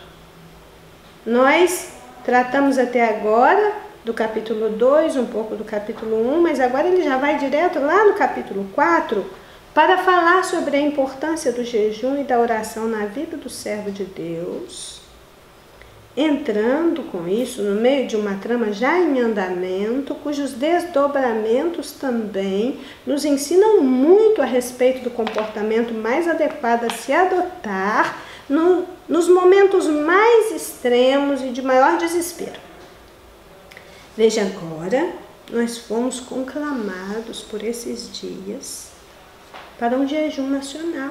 Nós tratamos até agora do capítulo 2, um pouco do capítulo 1, mas agora ele já vai direto lá no capítulo 4 para falar sobre a importância do jejum e da oração na vida do servo de Deus, entrando com isso no meio de uma trama já em andamento, cujos desdobramentos também nos ensinam muito a respeito do comportamento mais adequado a se adotar nos momentos mais extremos e de maior desespero. Veja agora, nós fomos conclamados por esses dias para um jejum nacional.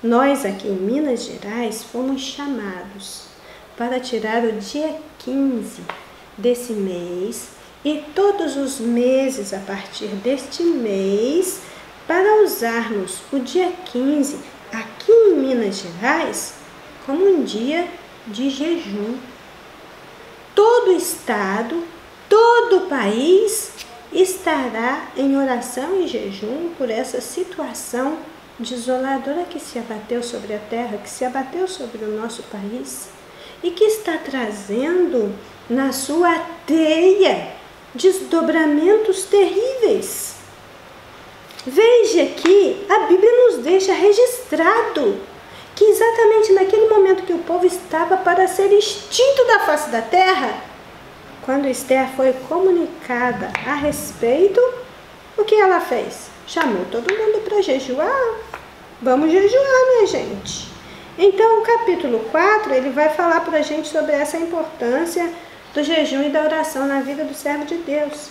Nós aqui em Minas Gerais fomos chamados para tirar o dia 15 desse mês e todos os meses a partir deste mês para usarmos o dia 15 aqui em Minas Gerais como um dia de jejum. Todo o estado, todo o país estará em oração e jejum por essa situação desoladora que se abateu sobre a terra, que se abateu sobre o nosso país e que está trazendo na sua teia desdobramentos terríveis. Veja que a Bíblia nos deixa registrado que exatamente naquele momento que o povo estava para ser extinto da face da terra, quando Esther foi comunicada a respeito, o que ela fez? Chamou todo mundo para jejuar. Vamos jejuar, minha gente. Então, o capítulo 4, ele vai falar para a gente sobre essa importância do jejum e da oração na vida do servo de Deus.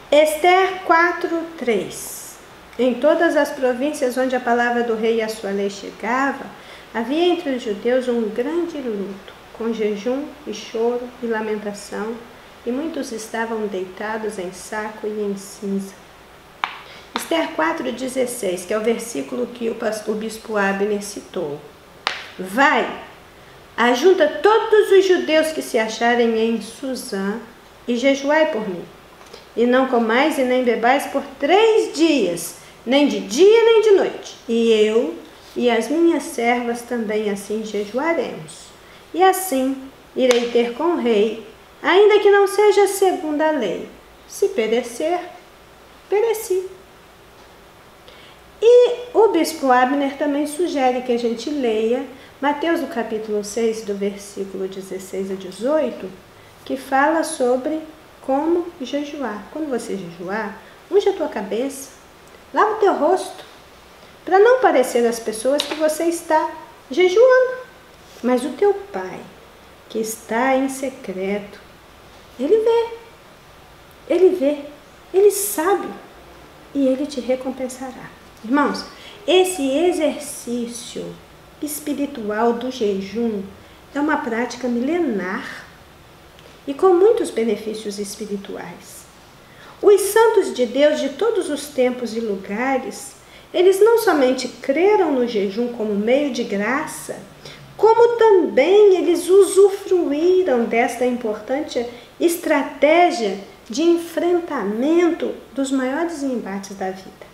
Esther 4:3. Em todas as províncias onde a palavra do rei e a sua lei chegava, havia entre os judeus um grande luto, com jejum e choro e lamentação, e muitos estavam deitados em saco e em cinza. Esther 4:16, que é o versículo que o bispo Abner citou. Vai, ajunta todos os judeus que se acharem em Suzã e jejuai por mim. E não comais e nem bebais por 3 dias, nem de dia nem de noite. E eu e as minhas servas também assim jejuaremos. E assim irei ter com o rei, ainda que não seja segundo a lei. Se perecer, pereci. E o bispo Abner também sugere que a gente leia Mateus do capítulo 6, do versículo 16 a 18, que fala sobre como jejuar. Quando você jejuar, unge a tua cabeça, lava o teu rosto, para não parecer às pessoas que você está jejuando. Mas o teu Pai, que está em secreto, Ele vê, Ele sabe e Ele te recompensará. Irmãos, esse exercício espiritual do jejum é uma prática milenar e com muitos benefícios espirituais. Os santos de Deus de todos os tempos e lugares, eles não somente creram no jejum como meio de graça, como também eles usufruíram desta importante estratégia de enfrentamento dos maiores embates da vida.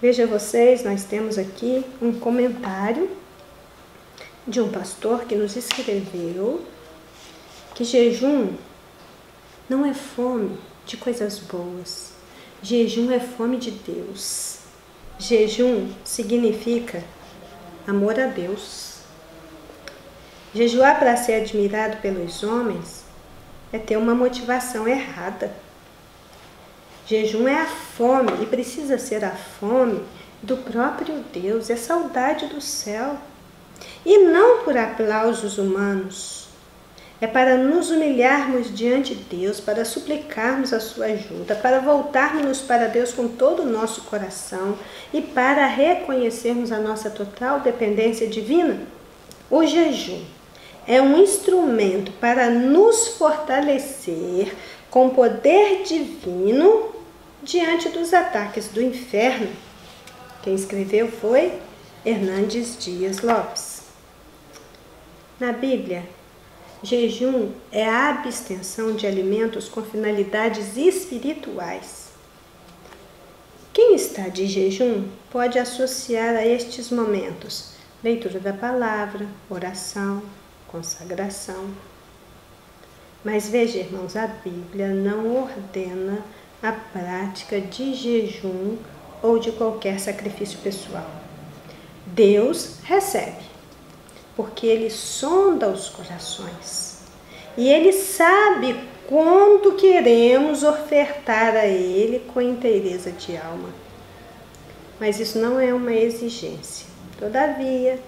Veja vocês, nós temos aqui um comentário de um pastor que nos escreveu que jejum não é fome de coisas boas. Jejum é fome de Deus. Jejum significa amor a Deus. Jejuar para ser admirado pelos homens é ter uma motivação errada. Jejum é a fome, e precisa ser a fome do próprio Deus, é saudade do céu. E não por aplausos humanos. É para nos humilharmos diante de Deus, para suplicarmos a sua ajuda, para voltarmos para Deus com todo o nosso coração e para reconhecermos a nossa total dependência divina. O jejum é um instrumento para nos fortalecer com poder divino diante dos ataques do inferno. Quem escreveu foi Hernandes Dias Lopes. Na Bíblia, jejum é a abstenção de alimentos com finalidades espirituais. Quem está de jejum pode associar a estes momentos leitura da palavra, oração, consagração. Mas veja, irmãos, a Bíblia não ordena a prática de jejum ou de qualquer sacrifício pessoal. Deus recebe, porque Ele sonda os corações e Ele sabe quando queremos ofertar a Ele com inteireza de alma. Mas isso não é uma exigência. Todavia,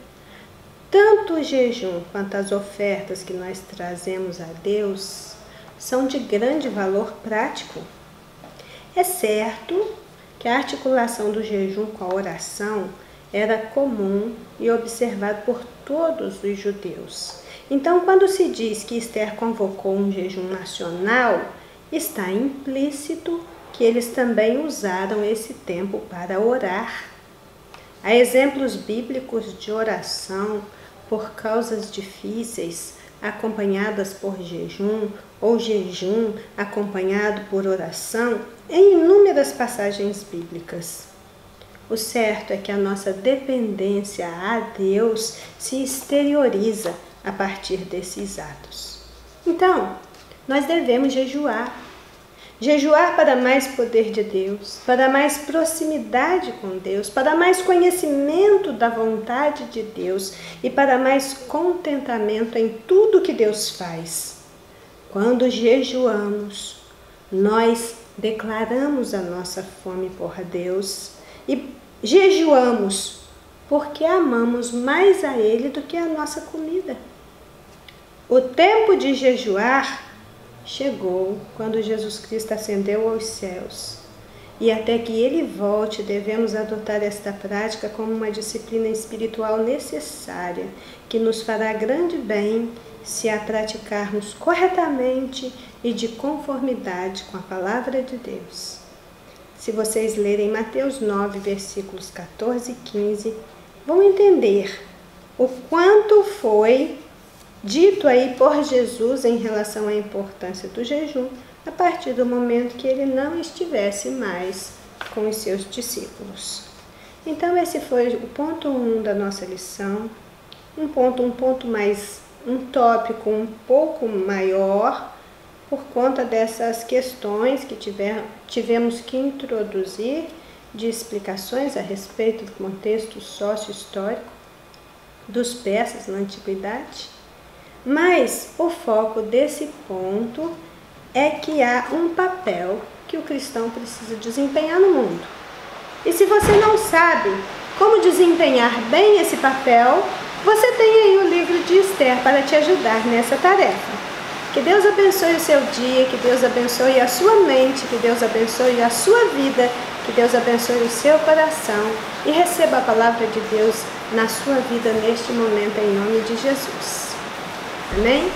tanto o jejum quanto as ofertas que nós trazemos a Deus são de grande valor prático. É certo que a articulação do jejum com a oração era comum e observado por todos os judeus. Então, quando se diz que Esther convocou um jejum nacional, está implícito que eles também usaram esse tempo para orar. Há exemplos bíblicos de oração por causas difíceis, acompanhadas por jejum, ou jejum acompanhado por oração, em inúmeras passagens bíblicas. O certo é que a nossa dependência a Deus se exterioriza a partir desses atos. Então, nós devemos jejuar. Jejuar para mais poder de Deus, para mais proximidade com Deus, para mais conhecimento da vontade de Deus e para mais contentamento em tudo que Deus faz. Quando jejuamos, nós declaramos a nossa fome por Deus e jejuamos porque amamos mais a Ele do que a nossa comida. O tempo de jejuar chegou quando Jesus Cristo ascendeu aos céus. E até que Ele volte, devemos adotar esta prática como uma disciplina espiritual necessária, que nos fará grande bem se a praticarmos corretamente e de conformidade com a palavra de Deus. Se vocês lerem Mateus 9, versículos 14 e 15, vão entender o quanto foi dito aí por Jesus em relação à importância do jejum, a partir do momento que ele não estivesse mais com os seus discípulos. Então esse foi o ponto 1 da nossa lição, um tópico um pouco maior, por conta dessas questões que tivemos que introduzir, de explicações a respeito do contexto sócio-histórico dos persas na antiguidade. Mas o foco desse ponto é que há um papel que o cristão precisa desempenhar no mundo. E se você não sabe como desempenhar bem esse papel, você tem aí o livro de Esther para te ajudar nessa tarefa. Que Deus abençoe o seu dia, que Deus abençoe a sua mente, que Deus abençoe a sua vida, que Deus abençoe o seu coração e receba a palavra de Deus na sua vida neste momento, em nome de Jesus. Amém?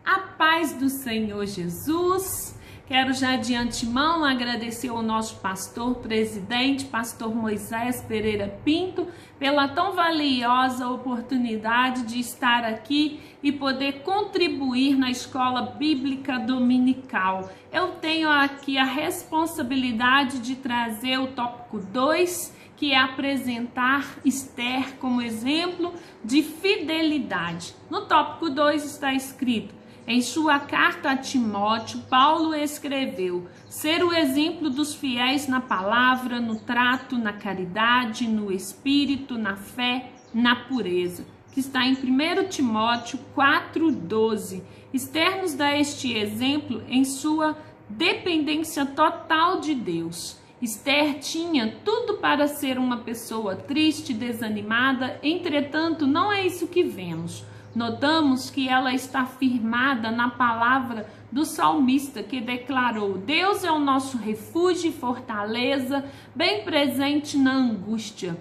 A paz do Senhor Jesus. Quero já de antemão agradecer ao nosso pastor presidente, pastor Moisés Pereira Pinto, pela tão valiosa oportunidade de estar aqui e poder contribuir na escola bíblica dominical. Eu tenho aqui a responsabilidade de trazer o tópico 2, que é apresentar Esther como exemplo de fidelidade. No tópico 2 está escrito: em sua carta a Timóteo, Paulo escreveu: ser o exemplo dos fiéis na palavra, no trato, na caridade, no espírito, na fé, na pureza. Que está em 1 Timóteo 4,12. Esther nos dá este exemplo em sua dependência total de Deus. Esther tinha tudo para ser uma pessoa triste, desanimada, entretanto, não é isso que vemos. Notamos que ela está firmada na palavra do salmista, que declarou: Deus é o nosso refúgio e fortaleza, bem presente na angústia.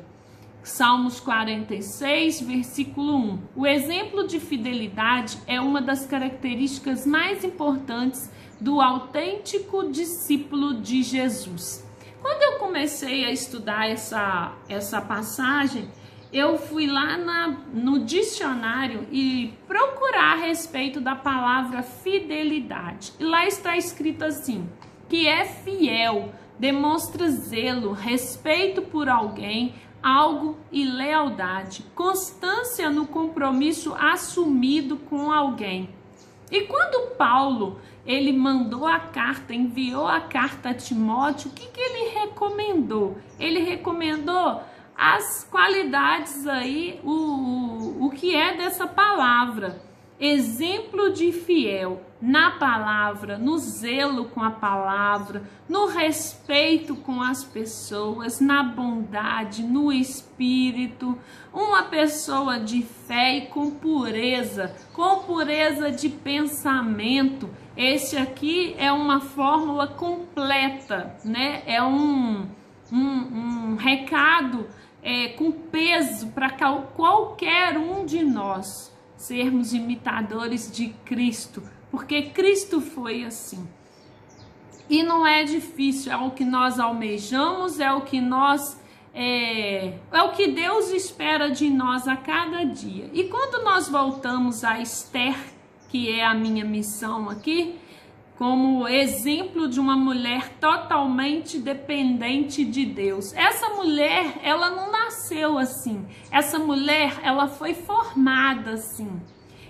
Salmos 46, versículo 1. O exemplo de fidelidade é uma das características mais importantes do autêntico discípulo de Jesus. Quando eu comecei a estudar essa passagem, eu fui lá no dicionário e procurar a respeito da palavra fidelidade. E lá está escrito assim: que é fiel, demonstra zelo, respeito por alguém, algo e lealdade, constância no compromisso assumido com alguém. E quando Paulo, ele mandou a carta, enviou a carta a Timóteo, o que ele recomendou? Ele recomendou as qualidades aí, o que é dessa palavra. Exemplo de fiel na palavra, no zelo com a palavra, no respeito com as pessoas, na bondade, no espírito, uma pessoa de fé e com pureza de pensamento. Esse aqui é uma fórmula completa, né? É um recado com peso para qualquer um de nós sermos imitadores de Cristo, porque Cristo foi assim. E não é difícil, é o que nós almejamos, é o que o que Deus espera de nós a cada dia. E quando nós voltamos a Esther, que é a minha missão aqui, como exemplo de uma mulher totalmente dependente de Deus. Essa mulher, ela não nasceu assim. Essa mulher, ela foi formada assim.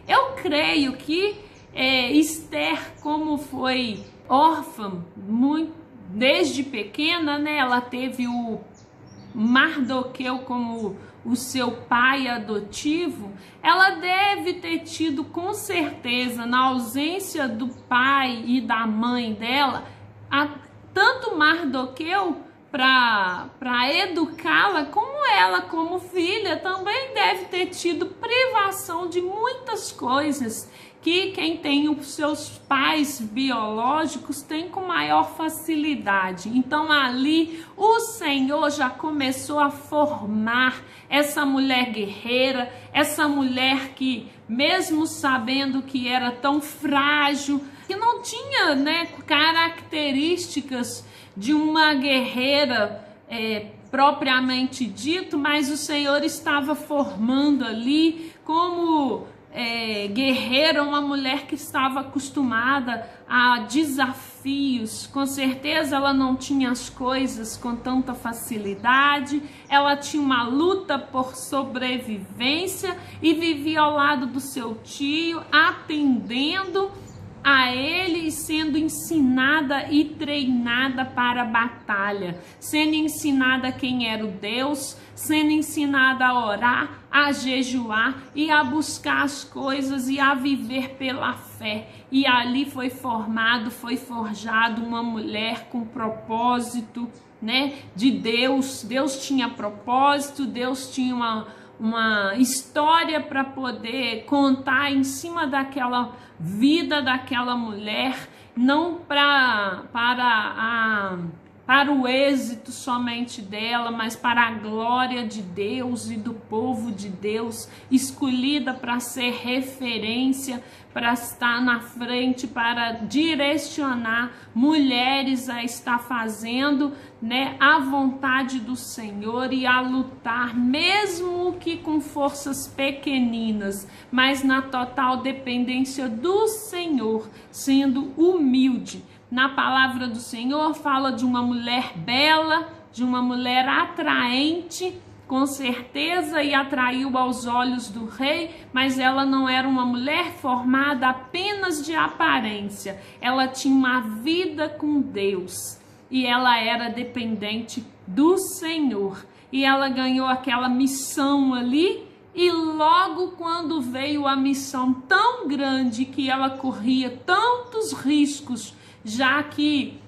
Eu creio que Esther, como foi órfã desde pequena, né? Ela teve o Mardoqueu como o seu pai adotivo. Ela deve ter tido, com certeza, na ausência do pai e da mãe dela, tanto Mardoqueu para educá-la, como ela, como filha, também deve ter tido privação de muitas coisas que quem tem os seus pais biológicos tem com maior facilidade. Então ali o Senhor já começou a formar essa mulher guerreira, essa mulher que, mesmo sabendo que era tão frágil, que não tinha, né, características de uma guerreira propriamente dito, mas o Senhor estava formando ali como guerreira, uma mulher que estava acostumada a desafios. Com certeza ela não tinha as coisas com tanta facilidade, ela tinha uma luta por sobrevivência e vivia ao lado do seu tio, atendendo a ele, sendo ensinada e treinada para a batalha, sendo ensinada quem era o Deus, sendo ensinada a orar, a jejuar e a buscar as coisas e a viver pela fé. E ali foi forjado uma mulher com propósito, né, de Deus. Deus tinha propósito, Deus tinha uma história para poder contar em cima daquela vida daquela mulher, não para o êxito somente dela, mas para a glória de Deus e do povo de Deus, escolhida para ser referência, para estar na frente, para direcionar mulheres a estar fazendo, né, a vontade do Senhor e a lutar, mesmo que com forças pequeninas, mas na total dependência do Senhor, sendo humilde. Na palavra do Senhor fala de uma mulher bela, de uma mulher atraente, com certeza, e atraiu aos olhos do rei, mas ela não era uma mulher formada apenas de aparência. Ela tinha uma vida com Deus e ela era dependente do Senhor. E ela ganhou aquela missão ali, e logo quando veio a missão tão grande que ela corria tantos riscos, já que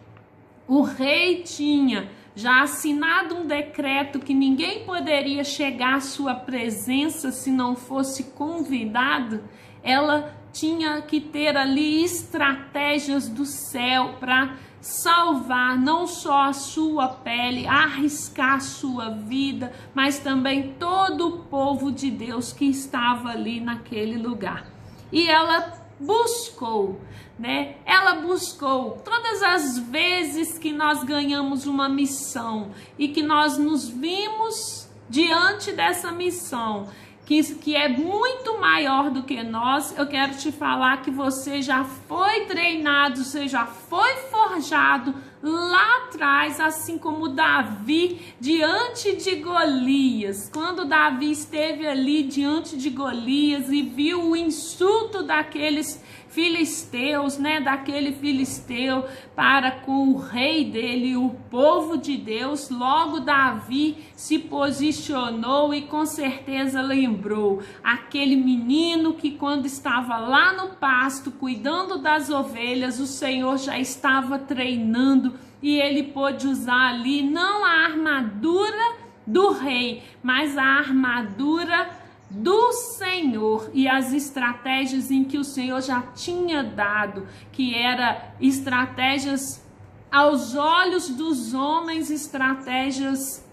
o rei tinha já assinado um decreto que ninguém poderia chegar à sua presença se não fosse convidado, ela tinha que ter ali estratégias do céu para salvar não só a sua pele, arriscar a sua vida, mas também todo o povo de Deus que estava ali naquele lugar. E ela buscou, né? Ela buscou. Todas as vezes que nós ganhamos uma missão e que nós nos vimos diante dessa missão, que é muito maior do que nós, eu quero te falar que você já foi treinado, você já foi forjado lá atrás, assim como Davi diante de Golias. Quando Davi esteve ali diante de Golias e viu o insulto daqueles filisteus, daquele filisteu para com o rei dele, o povo de Deus, logo Davi se posicionou e com certeza lembrou aquele menino que quando estava lá no pasto cuidando das ovelhas, o Senhor já estava treinando e ele pôde usar ali não a armadura do rei, mas a armadura do Senhor e as estratégias em que o Senhor já tinha dado, que era estratégias aos olhos dos homens, estratégias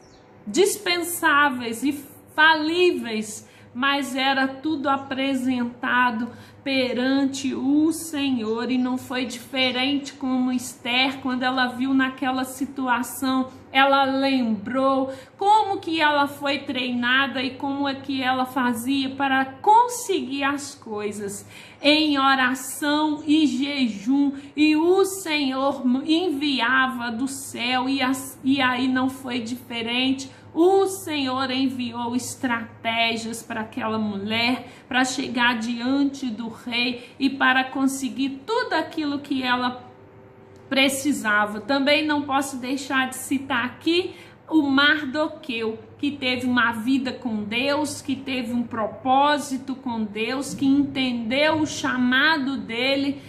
dispensáveis e falíveis, mas era tudo apresentado perante o Senhor. E não foi diferente como Esther, quando ela viu naquela situação, ela lembrou como que ela foi treinada e como é que ela fazia para conseguir as coisas em oração e jejum, e o Senhor enviava do céu, e aí não foi diferente. O Senhor enviou estratégias para aquela mulher, para chegar diante do rei e para conseguir tudo aquilo que ela precisava. Também não posso deixar de citar aqui o Mardoqueu, que teve uma vida com Deus, que teve um propósito com Deus, que entendeu o chamado dele,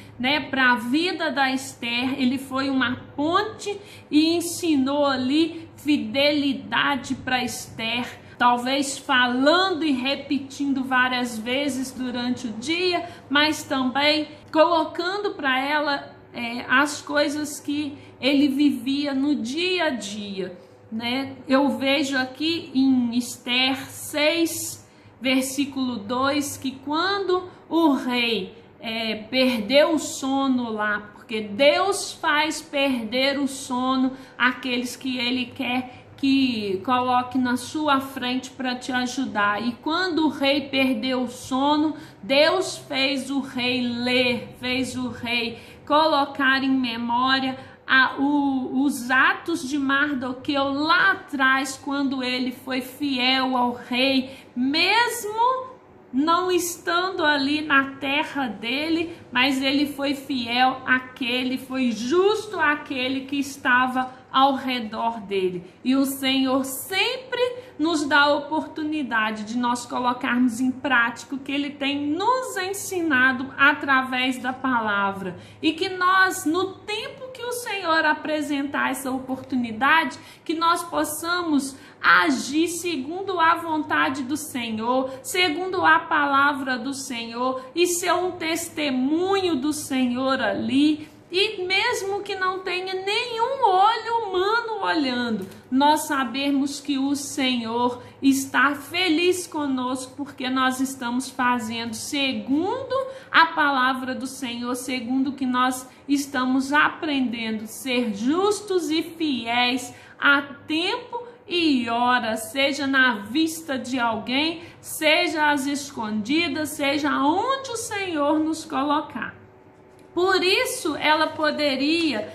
para a vida da Esther. Ele foi uma ponte e ensinou ali fidelidade para Esther, talvez falando e repetindo várias vezes durante o dia, mas também colocando para ela as coisas que ele vivia no dia a dia. Eu vejo aqui em Esther 6, versículo 2, que quando o rei perdeu o sono lá, porque Deus faz perder o sono aqueles que ele quer que coloque na sua frente para te ajudar. E quando o rei perdeu o sono, Deus fez o rei ler, fez o rei colocar em memória os atos de Mardoqueu lá atrás, quando ele foi fiel ao rei, mesmo não estando ali na terra dele, mas ele foi fiel àquele, foi justo àquele que estava ao redor dele. E o Senhor sempre nos dá a oportunidade de nós colocarmos em prática o que ele tem nos ensinado através da palavra, e que nós, no tempo que o Senhor apresentar essa oportunidade, que nós possamos agir segundo a vontade do Senhor, segundo a palavra do Senhor, e ser um testemunho do Senhor ali. E mesmo que não tenha nenhum olho humano olhando, nós sabemos que o Senhor está feliz conosco, porque nós estamos fazendo segundo a palavra do Senhor, segundo o que nós estamos aprendendo, ser justos e fiéis a tempo e hora, seja na vista de alguém, seja às escondidas, seja onde o Senhor nos colocar. Por isso ela poderia,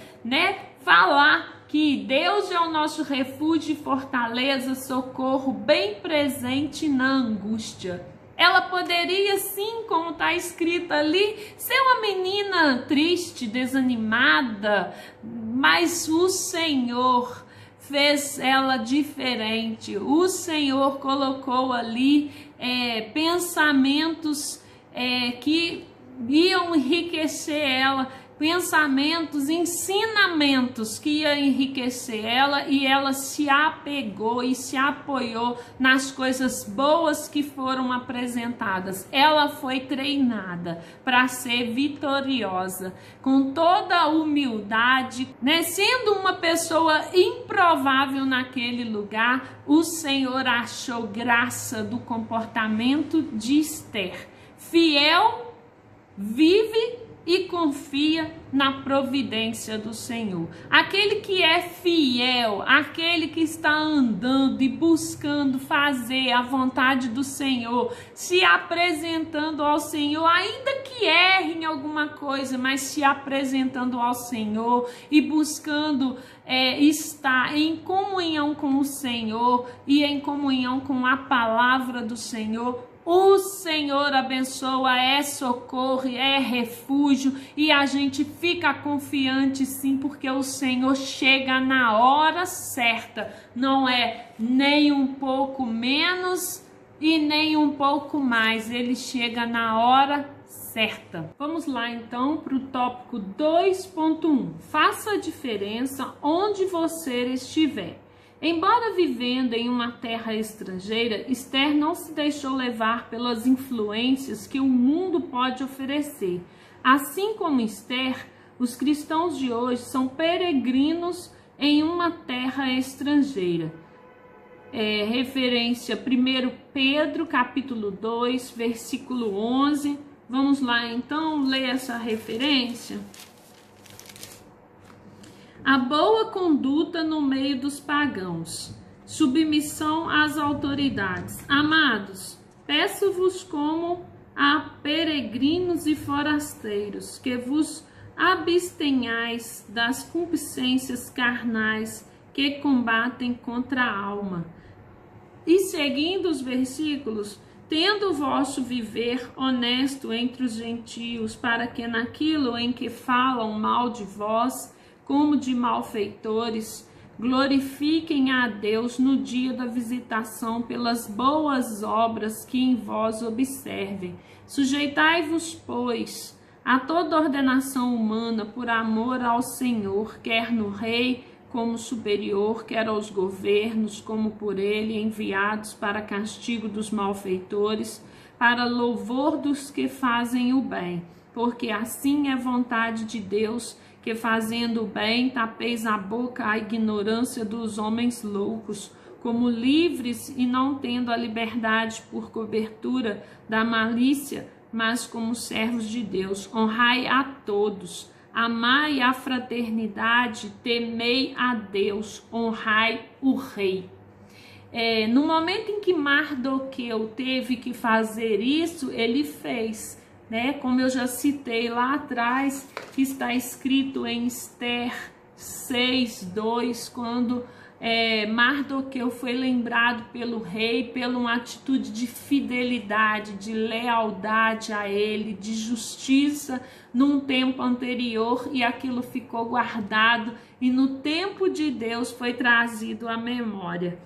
falar que Deus é o nosso refúgio e fortaleza, socorro bem presente na angústia. Ela poderia sim, como está escrito ali, ser uma menina triste, desanimada, mas o Senhor fez ela diferente. O Senhor colocou ali pensamentos que iam enriquecer ela, pensamentos, ensinamentos que iam enriquecer ela, e ela se apegou e se apoiou nas coisas boas que foram apresentadas. Ela foi treinada para ser vitoriosa, com toda a humildade, sendo uma pessoa improvável naquele lugar. O Senhor achou graça do comportamento de Esther, fiel, vive e confia na providência do Senhor. Aquele que é fiel, aquele que está andando e buscando fazer a vontade do Senhor, se apresentando ao Senhor, ainda que erre em alguma coisa, mas se apresentando ao Senhor e buscando estar em comunhão com o Senhor e em comunhão com a palavra do Senhor, o Senhor abençoa, é socorro, é refúgio, e a gente fica confiante sim, porque o Senhor chega na hora certa, não é nem um pouco menos e nem um pouco mais, ele chega na hora certa. Vamos lá então para o tópico 2.1. Faça a diferença onde você estiver. Embora vivendo em uma terra estrangeira, Esther não se deixou levar pelas influências que o mundo pode oferecer. Assim como Esther, os cristãos de hoje são peregrinos em uma terra estrangeira. Referência 1 Pedro, capítulo 2, versículo 11. Vamos lá então ler essa referência. A boa conduta no meio dos pagãos, submissão às autoridades. Amados, peço-vos como a peregrinos e forasteiros, que vos abstenhais das concupiscências carnais que combatem contra a alma. E seguindo os versículos, tendo o vosso viver honesto entre os gentios, para que naquilo em que falam mal de vós, como de malfeitores, glorifiquem a Deus no dia da visitação pelas boas obras que em vós observem. Sujeitai-vos, pois, a toda ordenação humana por amor ao Senhor, quer no rei como superior, quer aos governos como por ele enviados para castigo dos malfeitores, para louvor dos que fazem o bem, porque assim é vontade de Deus, que fazendo o bem tapeis a boca à ignorância dos homens loucos, como livres e não tendo a liberdade por cobertura da malícia, mas como servos de Deus. Honrai a todos, amai a fraternidade, temei a Deus, honrai o rei. No momento em que Mardoqueu teve que fazer isso, ele fez. Como eu já citei lá atrás, que está escrito em Esther 6:2, quando Mardoqueu foi lembrado pelo rei pela uma atitude de fidelidade, de lealdade a ele, de justiça num tempo anterior, e aquilo ficou guardado e no tempo de Deus foi trazido à memória.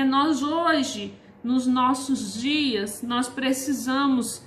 Nós hoje, nos nossos dias, nós precisamos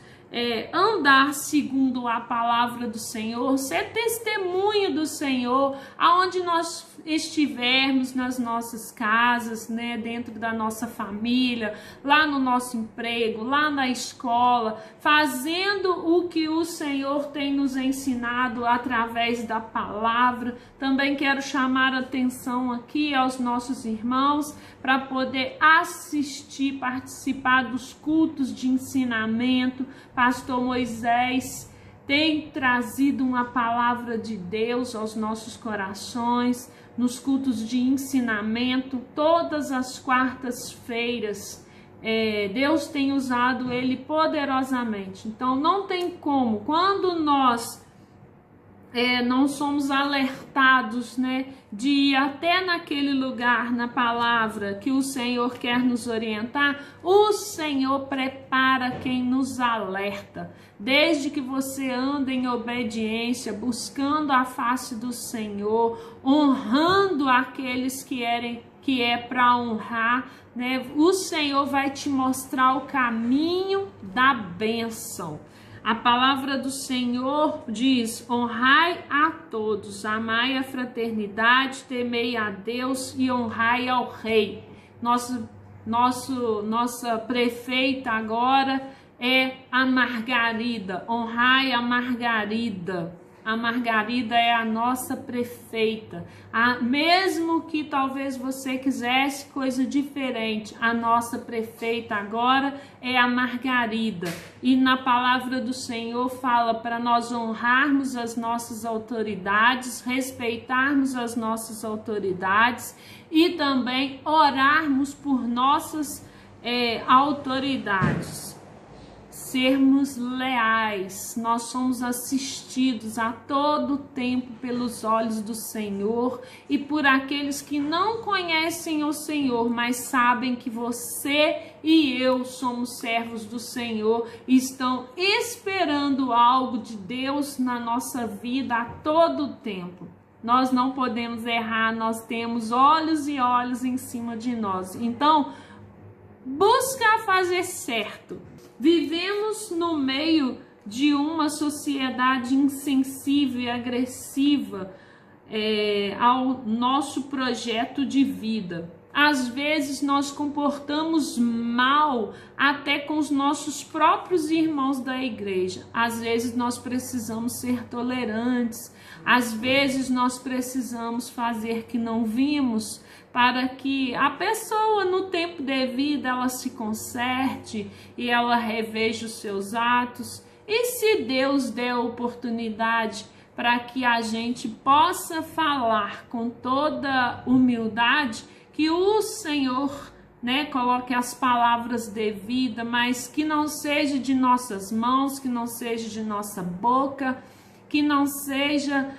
andar segundo a palavra do Senhor, ser testemunho do Senhor, aonde nós estivermos, nas nossas casas, dentro da nossa família, lá no nosso emprego, lá na escola, fazendo o que o Senhor tem nos ensinado através da palavra. Também quero chamar a atenção aqui aos nossos irmãos para poder assistir, participar dos cultos de ensinamento. Pastor Moisés tem trazido uma palavra de Deus aos nossos corações, nos cultos de ensinamento, todas as quartas-feiras. Deus tem usado ele poderosamente. Então não tem como, quando nós não somos alertados, de ir até naquele lugar, na palavra que o Senhor quer nos orientar, o Senhor prepara quem nos alerta. Desde que você anda em obediência, buscando a face do Senhor, honrando aqueles que é para honrar, o Senhor vai te mostrar o caminho da bênção. A palavra do Senhor diz: honrai a todos, amai a fraternidade, temei a Deus e honrai ao rei. Nossa prefeita agora é a Margarida. Honrai a Margarida. A Margarida é a nossa prefeita. Mesmo que talvez você quisesse coisa diferente, a nossa prefeita agora é a Margarida. E na palavra do Senhor fala para nós honrarmos as nossas autoridades, respeitarmos as nossas autoridades e também orarmos por nossas autoridades. Sermos leais. Nós somos assistidos a todo tempo pelos olhos do Senhor e por aqueles que não conhecem o Senhor, mas sabem que você e eu somos servos do Senhor e estão esperando algo de Deus na nossa vida a todo tempo. Nós não podemos errar, nós temos olhos e olhos em cima de nós. Então, busca fazer certo. Vivemos no meio de uma sociedade insensível e agressiva ao nosso projeto de vida. Às vezes nós comportamos mal até com os nossos próprios irmãos da igreja. Às vezes nós precisamos ser tolerantes. Às vezes nós precisamos fazer que não vimos, para que a pessoa no tempo devido ela se conserte e ela reveja os seus atos. E se Deus der a oportunidade para que a gente possa falar com toda humildade, que o Senhor, coloque as palavras devidas, mas que não seja de nossas mãos, que não seja de nossa boca, que não seja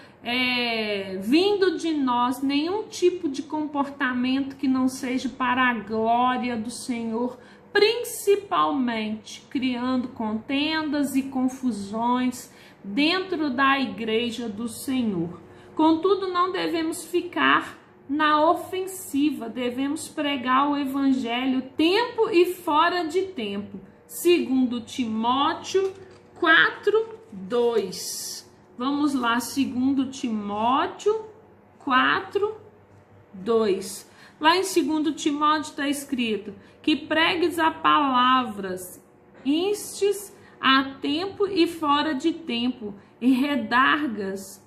vindo de nós nenhum tipo de comportamento que não seja para a glória do Senhor, principalmente criando contendas e confusões dentro da igreja do Senhor. Contudo, não devemos ficar na ofensiva, devemos pregar o evangelho tempo e fora de tempo. 2 Timóteo 4:2. Vamos lá, 2 Timóteo 4:2. Lá em 2 Timóteo está escrito que pregues a palavras, instes a tempo e fora de tempo, e redargas,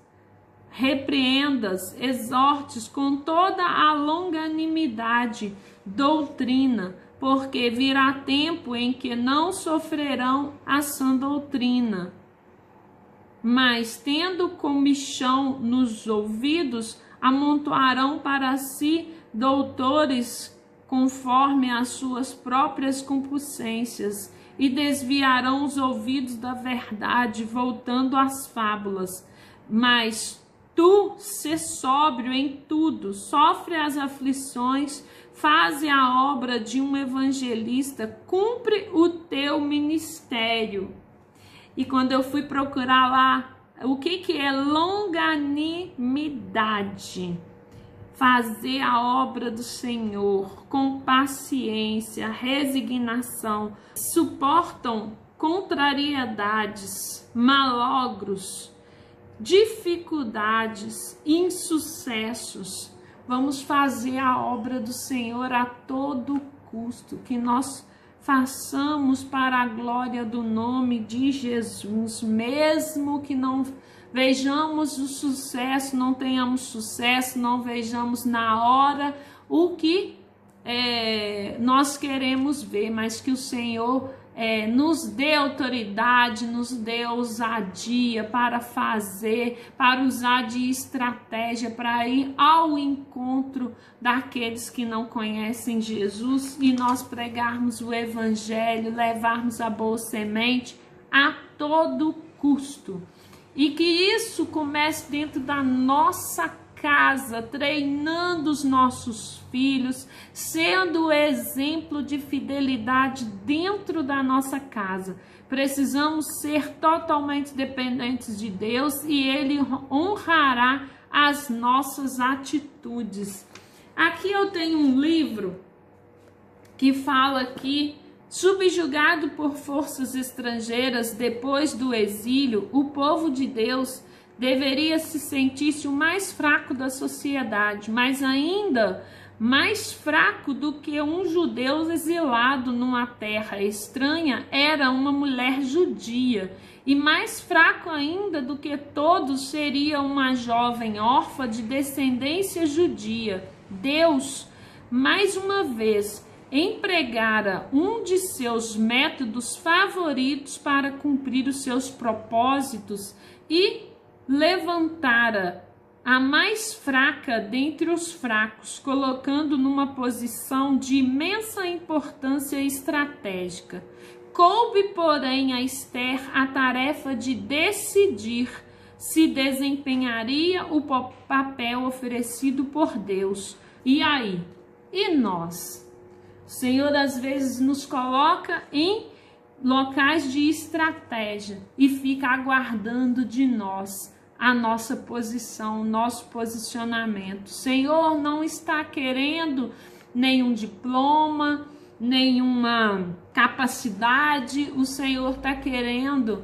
repreendas, exortes com toda a longanimidade, doutrina, porque virá tempo em que não sofrerão a sã doutrina, mas tendo comichão nos ouvidos, amontoarão para si doutores conforme as suas próprias concupiscências, e desviarão os ouvidos da verdade, voltando às fábulas. Mas tu, sê sóbrio em tudo, sofre as aflições, faze a obra de um evangelista, cumpre o teu ministério. E quando eu fui procurar lá, o que é longanimidade? Fazer a obra do Senhor com paciência, resignação, suportam contrariedades, malogros, dificuldades, insucessos. Vamos fazer a obra do Senhor a todo custo, que nós façamos para a glória do nome de Jesus, mesmo que não vejamos o sucesso, não tenhamos sucesso, não vejamos na hora o que nós queremos ver, mas que o Senhor nos dê autoridade, nos dê ousadia para fazer, para usar de estratégia, para ir ao encontro daqueles que não conhecem Jesus e nós pregarmos o evangelho, levarmos a boa semente a todo custo. E que isso comece dentro da nossa casa, treinando os nossos filhos, sendo o exemplo de fidelidade dentro da nossa casa. Precisamos ser totalmente dependentes de Deus e Ele honrará as nossas atitudes. Aqui eu tenho um livro que fala que, subjugado por forças estrangeiras depois do exílio, o povo de Deus deveria se sentir-se o mais fraco da sociedade, mas ainda mais fraco do que um judeu exilado numa terra estranha era uma mulher judia, e mais fraco ainda do que todos seria uma jovem órfã de descendência judia. Deus, mais uma vez, empregara um de seus métodos favoritos para cumprir os seus propósitos e levantara a mais fraca dentre os fracos, colocando numa posição de imensa importância estratégica. Coube, porém, a Esther a tarefa de decidir se desempenharia o papel oferecido por Deus. E aí? E nós? O Senhor às vezes nos coloca em locais de estratégia e fica aguardando de nós a nossa posição, nosso posicionamento. O Senhor não está querendo nenhum diploma, nenhuma capacidade. O Senhor está querendo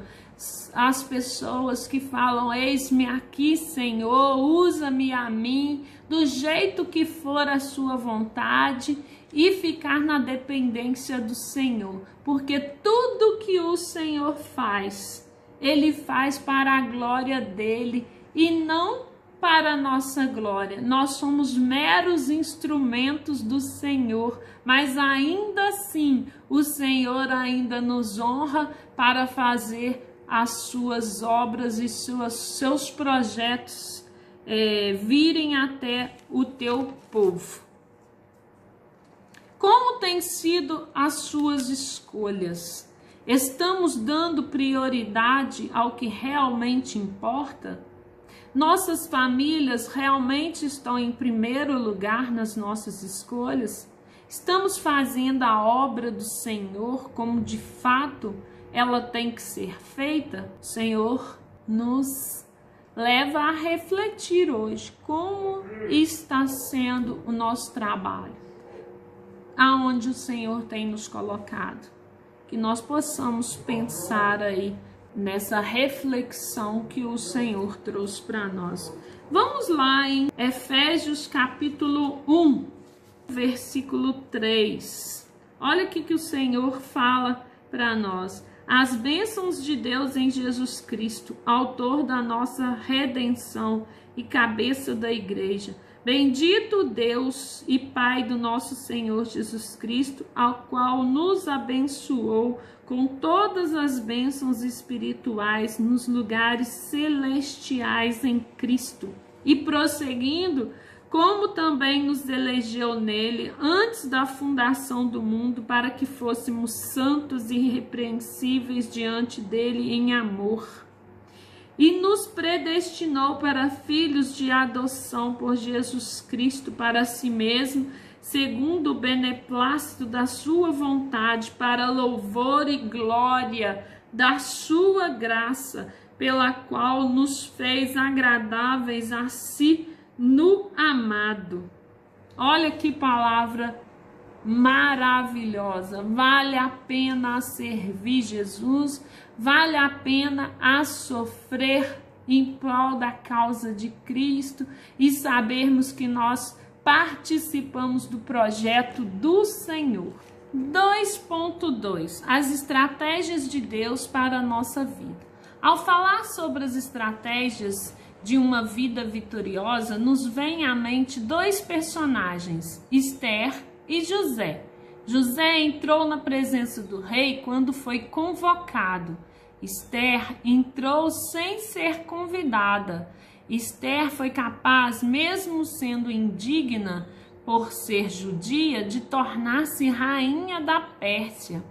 as pessoas que falam: eis-me aqui, Senhor, usa-me a mim, do jeito que for a sua vontade, e ficar na dependência do Senhor, porque tudo que o Senhor faz, Ele faz para a glória dEle e não para a nossa glória. Nós somos meros instrumentos do Senhor, mas ainda assim o Senhor ainda nos honra para fazer as suas obras e seus projetos virem até o teu povo. Como têm sido as suas escolhas? Estamos dando prioridade ao que realmente importa? Nossas famílias realmente estão em primeiro lugar nas nossas escolhas? Estamos fazendo a obra do Senhor como de fato ela tem que ser feita? O Senhor nos leva a refletir hoje como está sendo o nosso trabalho, aonde o Senhor tem nos colocado. Que nós possamos pensar aí nessa reflexão que o Senhor trouxe para nós. Vamos lá em Efésios capítulo 1, versículo 3. Olha o que o Senhor fala para nós. As bênçãos de Deus em Jesus Cristo, autor da nossa redenção e cabeça da igreja. Bendito Deus e Pai do nosso Senhor Jesus Cristo, ao qual nos abençoou com todas as bênçãos espirituais nos lugares celestiais em Cristo. E prosseguindo, como também nos elegeu nele antes da fundação do mundo, para que fôssemos santos e irrepreensíveis diante dele em amor. E nos predestinou para filhos de adoção por Jesus Cristo para si mesmo, segundo o beneplácito da sua vontade, para louvor e glória da sua graça, pela qual nos fez agradáveis a si no amado. Olha que palavra maravilhosa. Vale a pena servir Jesus, vale a pena a sofrer em prol da causa de Cristo e sabermos que nós participamos do projeto do Senhor. 2.2 As estratégias de Deus para a nossa vida. Ao falar sobre as estratégias de uma vida vitoriosa, nos vem à mente dois personagens, Esther e José. José entrou na presença do rei quando foi convocado. Esther entrou sem ser convidada. Esther foi capaz, mesmo sendo indigna por ser judia, de tornar-se rainha da Pérsia.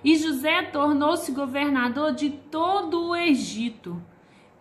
E José tornou-se governador de todo o Egito.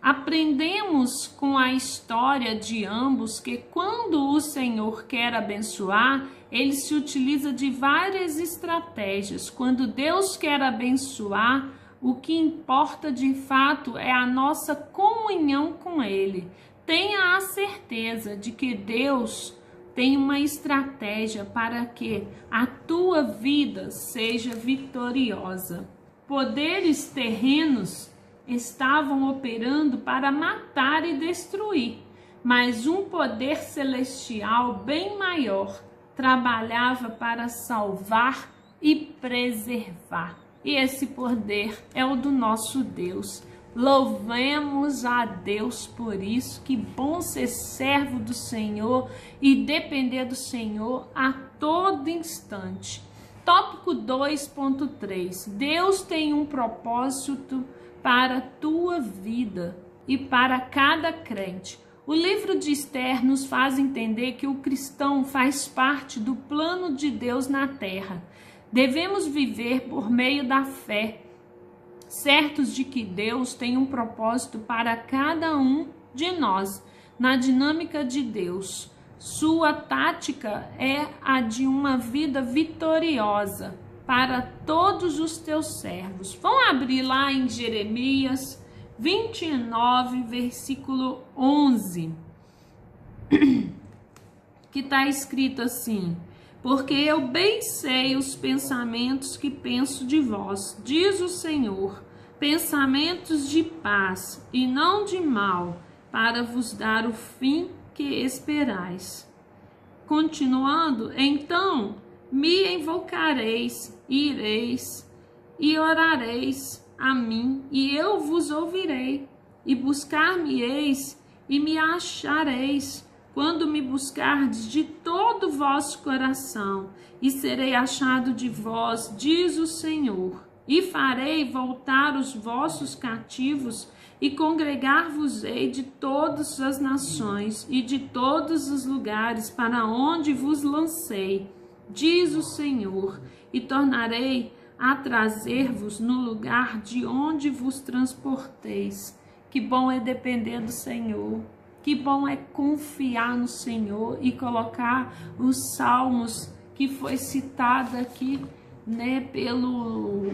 Aprendemos com a história de ambos que quando o Senhor quer abençoar, ele se utiliza de várias estratégias. Quando Deus quer abençoar, o que importa de fato é a nossa comunhão com Ele. Tenha a certeza de que Deus tem uma estratégia para que a tua vida seja vitoriosa. Poderes terrenos estavam operando para matar e destruir, mas um poder celestial bem maior trabalhava para salvar e preservar. E esse poder é o do nosso Deus. Louvemos a Deus por isso. Que bom ser servo do Senhor e depender do Senhor a todo instante. Tópico 2.3. Deus tem um propósito para a tua vida e para cada crente. O livro de Esther nos faz entender que o cristão faz parte do plano de Deus na terra. Devemos viver por meio da fé, certos de que Deus tem um propósito para cada um de nós, na dinâmica de Deus. Sua tática é a de uma vida vitoriosa para todos os teus servos. Vamos abrir lá em Jeremias 29, versículo 11, que está escrito assim: porque eu bem sei os pensamentos que penso de vós, diz o Senhor, pensamentos de paz e não de mal, para vos dar o fim que esperais. Continuando, então me invocareis, ireis e orareis a mim, e eu vos ouvirei, e buscar-me-eis e me achareis, quando me buscardes de todo o vosso coração, e serei achado de vós, diz o Senhor, e farei voltar os vossos cativos, e congregar-vos-ei de todas as nações, e de todos os lugares para onde vos lancei, diz o Senhor, e tornarei a trazer-vos no lugar de onde vos transporteis. Que bom é depender do Senhor. Que bom é confiar no Senhor e colocar os salmos que foi citado aqui, né, pelo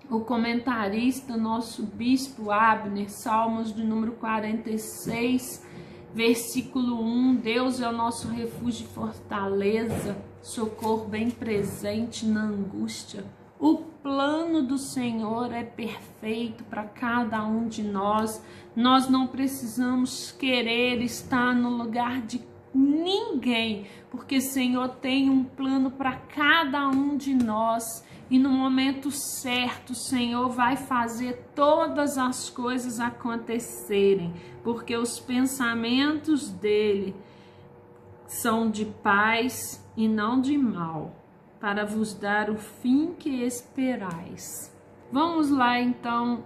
o comentarista, nosso bispo Abner, Salmos de número 46, versículo 1, Deus é o nosso refúgio e fortaleza, socorro bem presente na angústia. O plano do Senhor é perfeito para cada um de nós. Nós não precisamos querer estar no lugar de ninguém, porque o Senhor tem um plano para cada um de nós. E no momento certo, o Senhor vai fazer todas as coisas acontecerem, porque os pensamentos dele são de paz e não de mal, para vos dar o fim que esperais. Vamos lá então,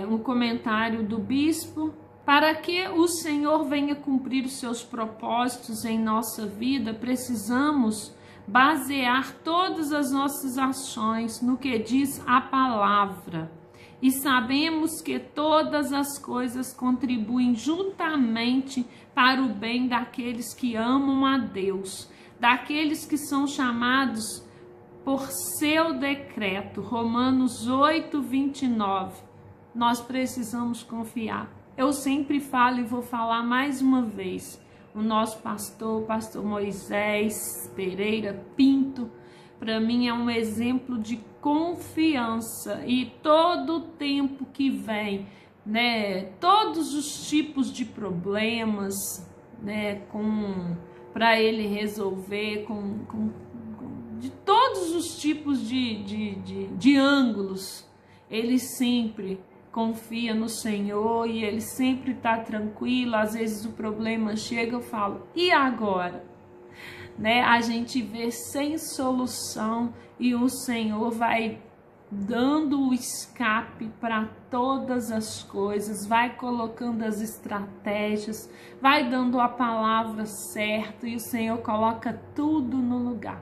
um comentário do bispo. Para que o Senhor venha cumprir os seus propósitos em nossa vida, precisamos basear todas as nossas ações no que diz a palavra. E sabemos que todas as coisas contribuem juntamente para o bem daqueles que amam a Deus, daqueles que são chamados por seu decreto. Romanos 8, 29. Nós precisamos confiar. Eu sempre falo e vou falar mais uma vez. O nosso pastor, pastor Moisés Pereira Pinto, para mim é um exemplo de confiança. E todo o tempo que vem, né, todos os tipos de problemas, né, para ele resolver, de todos os tipos de ângulos, ele sempre confia no Senhor e ele sempre está tranquilo. Às vezes o problema chega, eu falo, e agora? Né? A gente vê sem solução e o Senhor vai dando o escape para todas as coisas, vai colocando as estratégias, vai dando a palavra certa e o Senhor coloca tudo no lugar.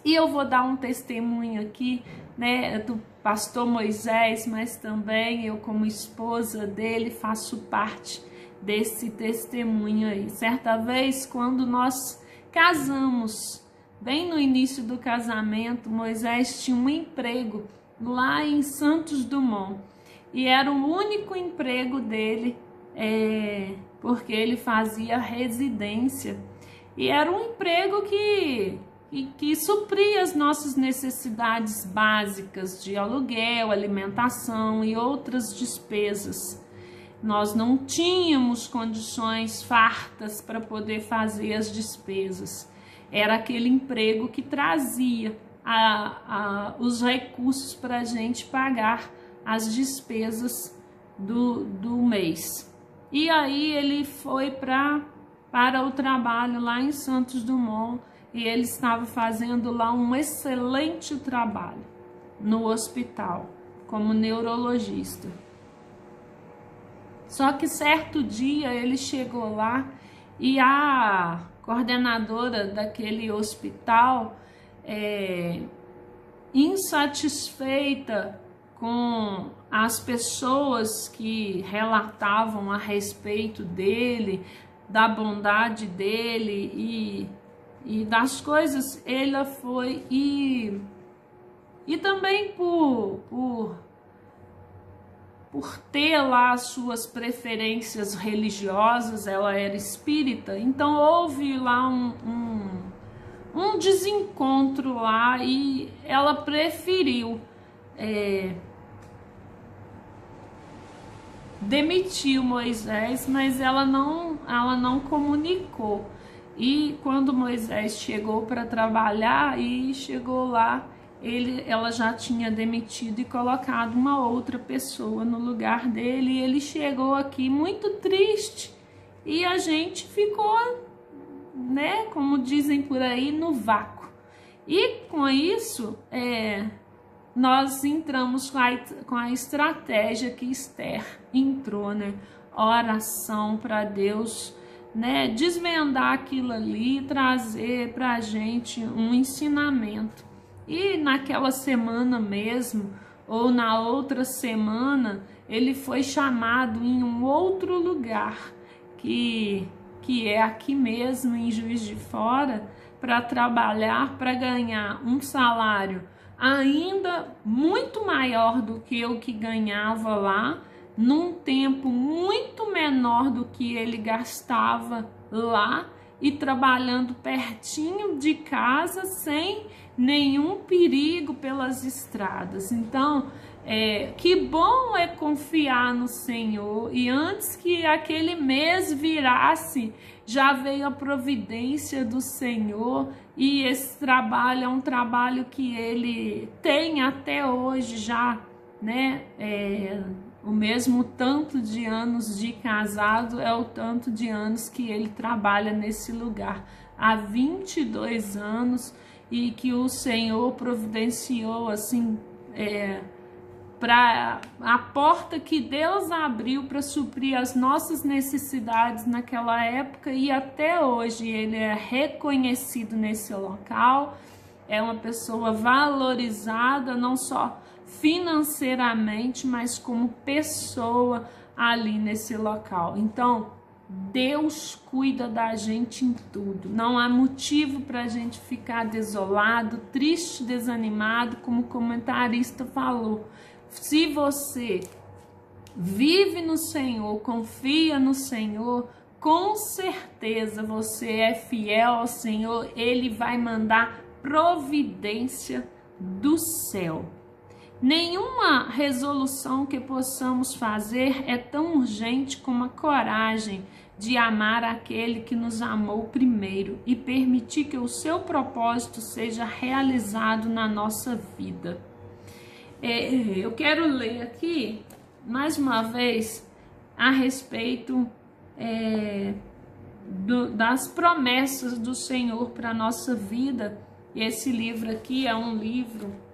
E eu vou dar um testemunho aqui, né, do pastor Moisés, mas também eu, como esposa dele, faço parte desse testemunho aí. Certa vez, quando nós casamos, bem no início do casamento, Moisés tinha um emprego lá em Santos Dumont. E era o único emprego dele, porque ele fazia residência. E era um emprego que que supria as nossas necessidades básicas de aluguel, alimentação e outras despesas. Nós não tínhamos condições fartas para poder fazer as despesas. Era aquele emprego que trazia os recursos para a gente pagar as despesas do mês. E aí ele foi para o trabalho lá em Santos Dumont e ele estava fazendo lá um excelente trabalho no hospital como neurologista. Só que certo dia ele chegou lá e a coordenadora daquele hospital, insatisfeita com as pessoas que relatavam a respeito dele, da bondade dele e das coisas, ela foi e também por ter lá as suas preferências religiosas, ela era espírita, então houve lá um desencontro lá e ela preferiu demitiu Moisés, mas ela não comunicou. E quando Moisés chegou para trabalhar e chegou lá, ela já tinha demitido e colocado uma outra pessoa no lugar dele. E ele chegou aqui muito triste e a gente ficou, né, como dizem por aí, no vácuo. E com isso, nós entramos com a estratégia que Esther entrou, né? Oração para Deus, né? Desvendar aquilo ali, trazer para a gente um ensinamento. E naquela semana mesmo, ou na outra semana, ele foi chamado em um outro lugar, que é aqui mesmo, em Juiz de Fora, para trabalhar, para ganhar um salário ainda muito maior do que o que ganhava lá, num tempo muito menor do que ele gastava lá e trabalhando pertinho de casa sem nenhum perigo pelas estradas. Então, que bom é confiar no Senhor, e antes que aquele mês virasse, já veio a providência do Senhor, e esse trabalho é um trabalho que ele tem até hoje já, né? O mesmo tanto de anos de casado é o tanto de anos que ele trabalha nesse lugar, há 22 anos, e que o Senhor providenciou assim, para a porta que Deus abriu para suprir as nossas necessidades naquela época, e até hoje ele é reconhecido nesse local, é uma pessoa valorizada não só financeiramente, mas como pessoa ali nesse local. Então, Deus cuida da gente em tudo. Não há motivo para a gente ficar desolado, triste, desanimado, como o comentarista falou. Se você vive no Senhor, confia no Senhor, com certeza você é fiel ao Senhor, Ele vai mandar providência do céu. Nenhuma resolução que possamos fazer é tão urgente como a coragem de amar aquele que nos amou primeiro e permitir que o seu propósito seja realizado na nossa vida. Eu quero ler aqui, mais uma vez, a respeito das promessas do Senhor para a nossa vida. Esse livro aqui é um livro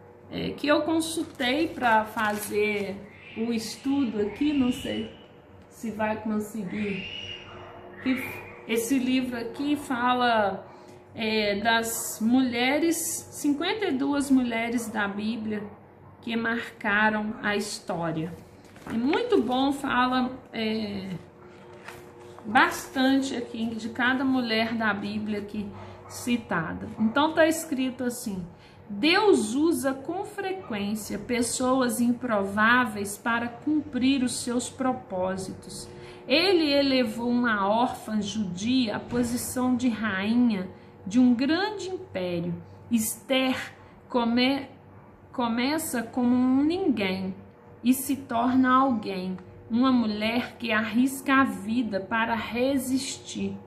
que eu consultei para fazer o estudo aqui, não sei se vai conseguir. Esse livro aqui fala das mulheres, 52 mulheres da Bíblia que marcaram a história. É muito bom, fala bastante aqui de cada mulher da Bíblia aqui citada. Então está escrito assim: Deus usa com frequência pessoas improváveis para cumprir os seus propósitos. Ele elevou uma órfã judia à posição de rainha de um grande império. Esther começa como um ninguém e se torna alguém, uma mulher que arrisca a vida para resistir.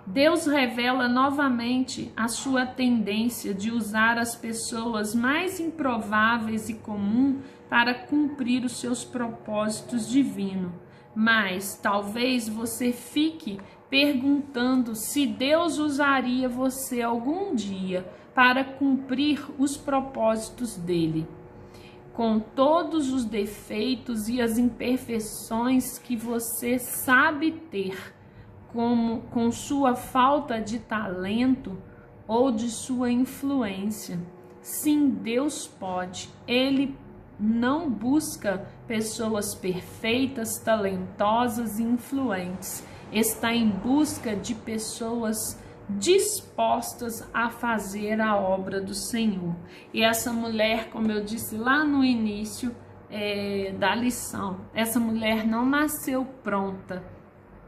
Deus revela novamente a sua tendência de usar as pessoas mais improváveis e comuns para cumprir os seus propósitos divinos. Mas talvez você fique perguntando se Deus usaria você algum dia para cumprir os propósitos dele. Com todos os defeitos e as imperfeições que você sabe ter, como com sua falta de talento ou de sua influência. Sim, Deus pode. Ele não busca pessoas perfeitas, talentosas e influentes. Está em busca de pessoas dispostas a fazer a obra do Senhor. E essa mulher, como eu disse lá no início da lição, essa mulher não nasceu pronta.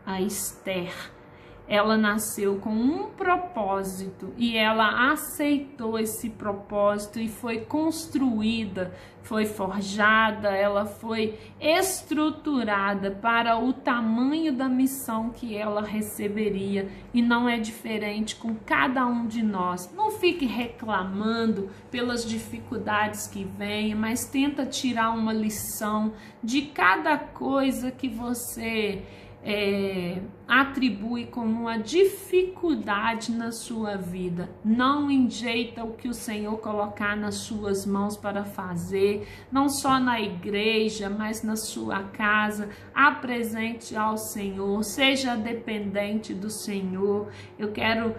A Esther, ela nasceu com um propósito e ela aceitou esse propósito e foi construída, foi forjada, ela foi estruturada para o tamanho da missão que ela receberia, e não é diferente com cada um de nós. Não fique reclamando pelas dificuldades que vêm, mas tenta tirar uma lição de cada coisa que você atribui como uma dificuldade na sua vida. Não enjeita o que o Senhor colocar nas suas mãos para fazer, não só na igreja, mas na sua casa. Apresente ao Senhor, seja dependente do Senhor. Eu quero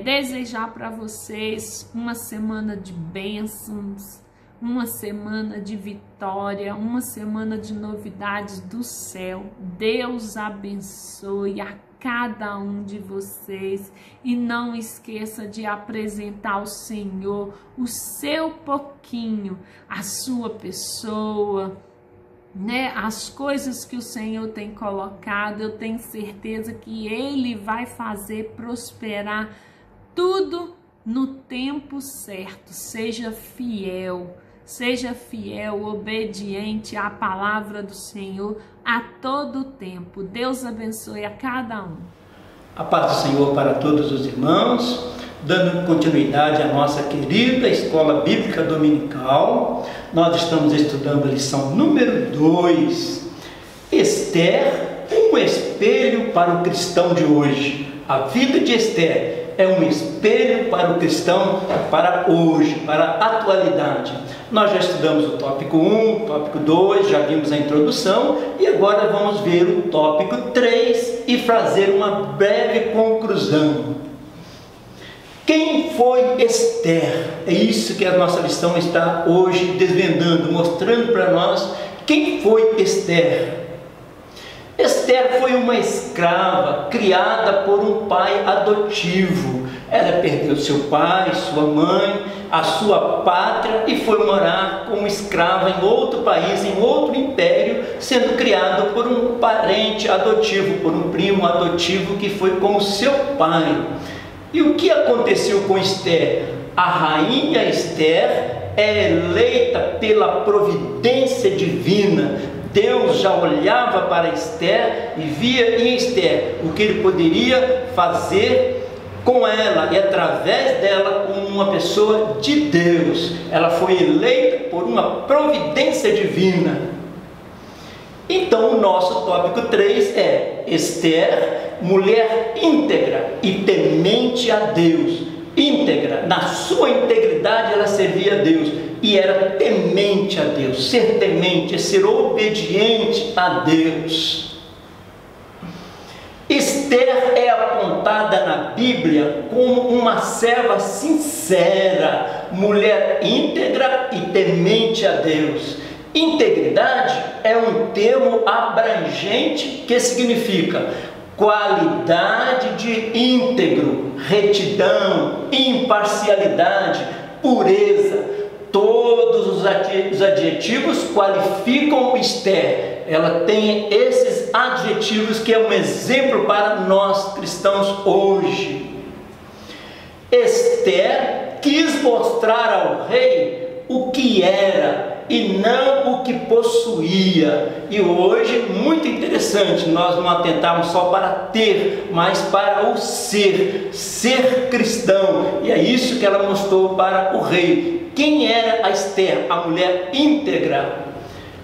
desejar para vocês uma semana de bênçãos, uma semana de vitória, uma semana de novidades do céu. Deus abençoe a cada um de vocês e não esqueça de apresentar ao Senhor o seu pouquinho, a sua pessoa, as coisas que o Senhor tem colocado. Eu tenho certeza que Ele vai fazer prosperar tudo no tempo certo. Seja fiel, obediente à palavra do Senhor a todo tempo. Deus abençoe a cada um. A paz do Senhor para todos os irmãos, dando continuidade à nossa querida Escola Bíblica Dominical. Nós estamos estudando a lição número 2. Esther, um espelho para o cristão de hoje. A vida de Esther é um espelho para o cristão, para hoje, para a atualidade. Nós já estudamos o tópico 1, o tópico 2, já vimos a introdução e agora vamos ver o tópico 3 e fazer uma breve conclusão. Quem foi Esther? É isso que a nossa lição está hoje desvendando, mostrando para nós quem foi Esther. Esther foi uma escrava criada por um pai adotivo. Ela perdeu seu pai, sua mãe, a sua pátria e foi morar como escrava em outro país, em outro império, sendo criado por um parente adotivo, por um primo adotivo que foi como seu pai. E o que aconteceu com Esther? A rainha Esther é eleita pela providência divina. Deus já olhava para Esther e via em Esther o que ele poderia fazer com ela e através dela como uma pessoa de Deus. Ela foi eleita por uma providência divina. Então o nosso tópico 3 é Esther, mulher íntegra e temente a Deus. Íntegra, na sua integridade ela servia a Deus e era temente a Deus. Ser temente é ser obediente a Deus. Esther é apontada na Bíblia como uma serva sincera, mulher íntegra e temente a Deus. Integridade é um termo abrangente que significa qualidade de íntegro, retidão, imparcialidade, pureza. Todos os adjetivos qualificam Esther. ela tem esses adjetivos que é um exemplo para nós cristãos hoje. Esther quis mostrar ao rei o que era e não o que possuía. E hoje, muito interessante, nós não atentarmos só para ter, mas para o ser cristão. E é isso que ela mostrou para o rei. Quem era a Esther? A mulher íntegra.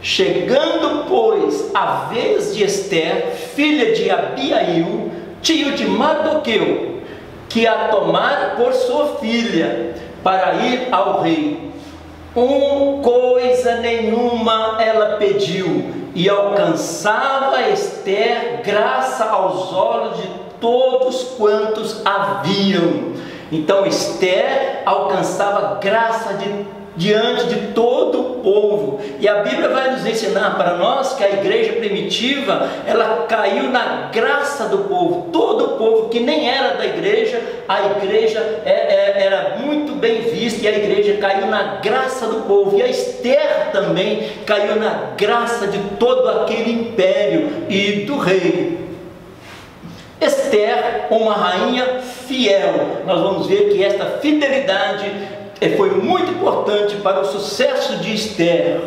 Chegando, pois, a vez de Esther, filha de Abiail, tio de Mardoqueu, que a tomara por sua filha, para ir ao rei. Coisa nenhuma ela pediu, e alcançava Esther graça aos olhos de todos quantos a viam. Então Esther alcançava graça diante de todo o povo. E a Bíblia vai nos ensinar para nós que a igreja primitiva, ela caiu na graça do povo. Todo o povo que nem era da igreja, a igreja era muito bem vista, e a igreja caiu na graça do povo. E a Esther também caiu na graça de todo aquele império e do rei. Esther, uma rainha fiel. Nós vamos ver que esta fidelidade foi muito importante para o sucesso de Esther.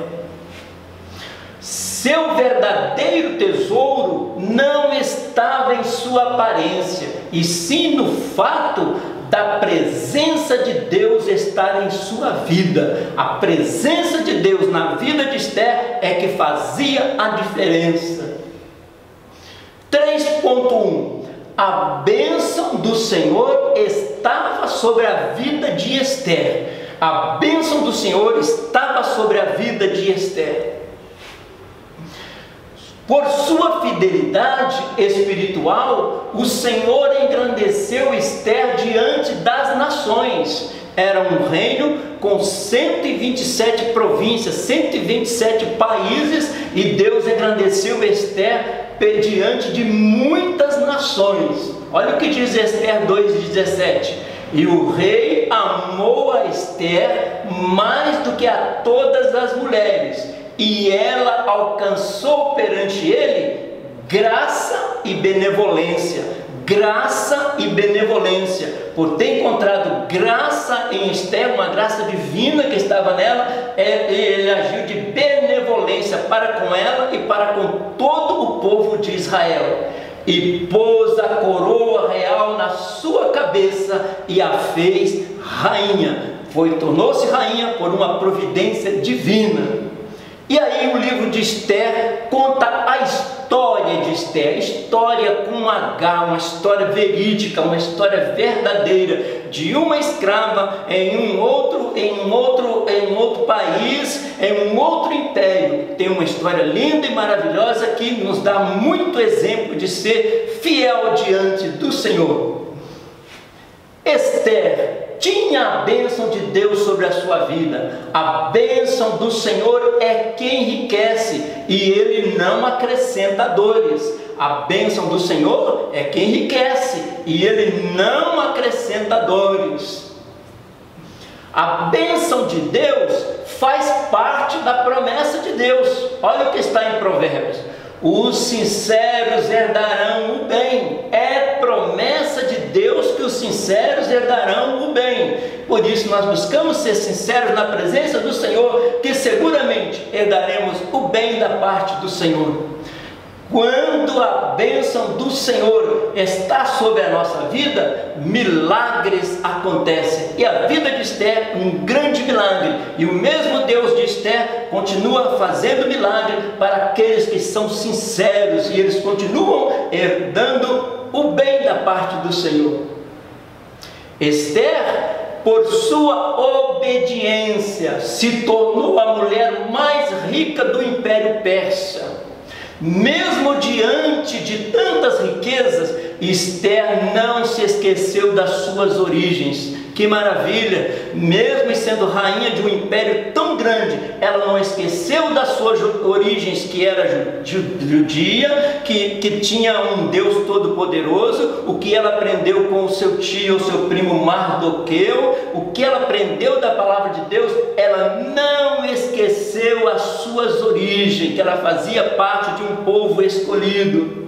Seu verdadeiro tesouro não estava em sua aparência, e sim no fato da presença de Deus estar em sua vida. A presença de Deus na vida de Esther é que fazia a diferença. 3.1. A bênção do Senhor estava sobre a vida de Esther. A bênção do Senhor estava sobre a vida de Esther. Por sua fidelidade espiritual, o Senhor engrandeceu Esther diante das nações. Era um reino com 127 províncias, 127 países, e Deus engrandeceu Esther diante de muitas nações. Olha o que diz Esther 2,17. E o rei amou a Esther mais do que a todas as mulheres, e ela alcançou perante ele graça e benevolência. Graça e benevolência. Por ter encontrado graça em Esther, uma graça divina que estava nela, ele agiu de benevolência para com ela e para com todo o povo de Israel. E pôs a coroa real na sua cabeça e a fez rainha. Tornou-se rainha por uma providência divina. E aí o livro de Esther conta a história de Esther, história com H, uma história verídica, uma história verdadeira, de uma escrava em um outro país, em um outro império. Tem uma história linda e maravilhosa que nos dá muito exemplo de ser fiel diante do Senhor. Esther tinha a bênção de Deus sobre a sua vida. A bênção do Senhor é quem enriquece, e Ele não acrescenta dores. A bênção do Senhor é quem enriquece, e Ele não acrescenta dores. A bênção de Deus faz parte da promessa de Deus. Olha o que está em Provérbios. Os sinceros herdarão o bem. É promessa de Deus que os sinceros herdarão o bem. Por isso nós buscamos ser sinceros na presença do Senhor, que seguramente herdaremos o bem da parte do Senhor. Quando a bênção do Senhor está sobre a nossa vida, milagres acontecem. E a vida de Esther é um grande milagre. E o mesmo Deus de Esther continua fazendo milagre para aqueles que são sinceros. E eles continuam herdando o bem da parte do Senhor. Esther, por sua obediência, se tornou a mulher mais rica do Império Persa. Mesmo diante de tantas riquezas, Esther não se esqueceu das suas origens. Que maravilha! Mesmo sendo rainha de um império tão grande, ela não esqueceu das suas origens, que era judia, que tinha um Deus todo-poderoso. O que ela aprendeu com o seu tio, o seu primo Mardoqueu, o que ela aprendeu da palavra de Deus, ela não esqueceu as suas origens, que ela fazia parte de um povo escolhido.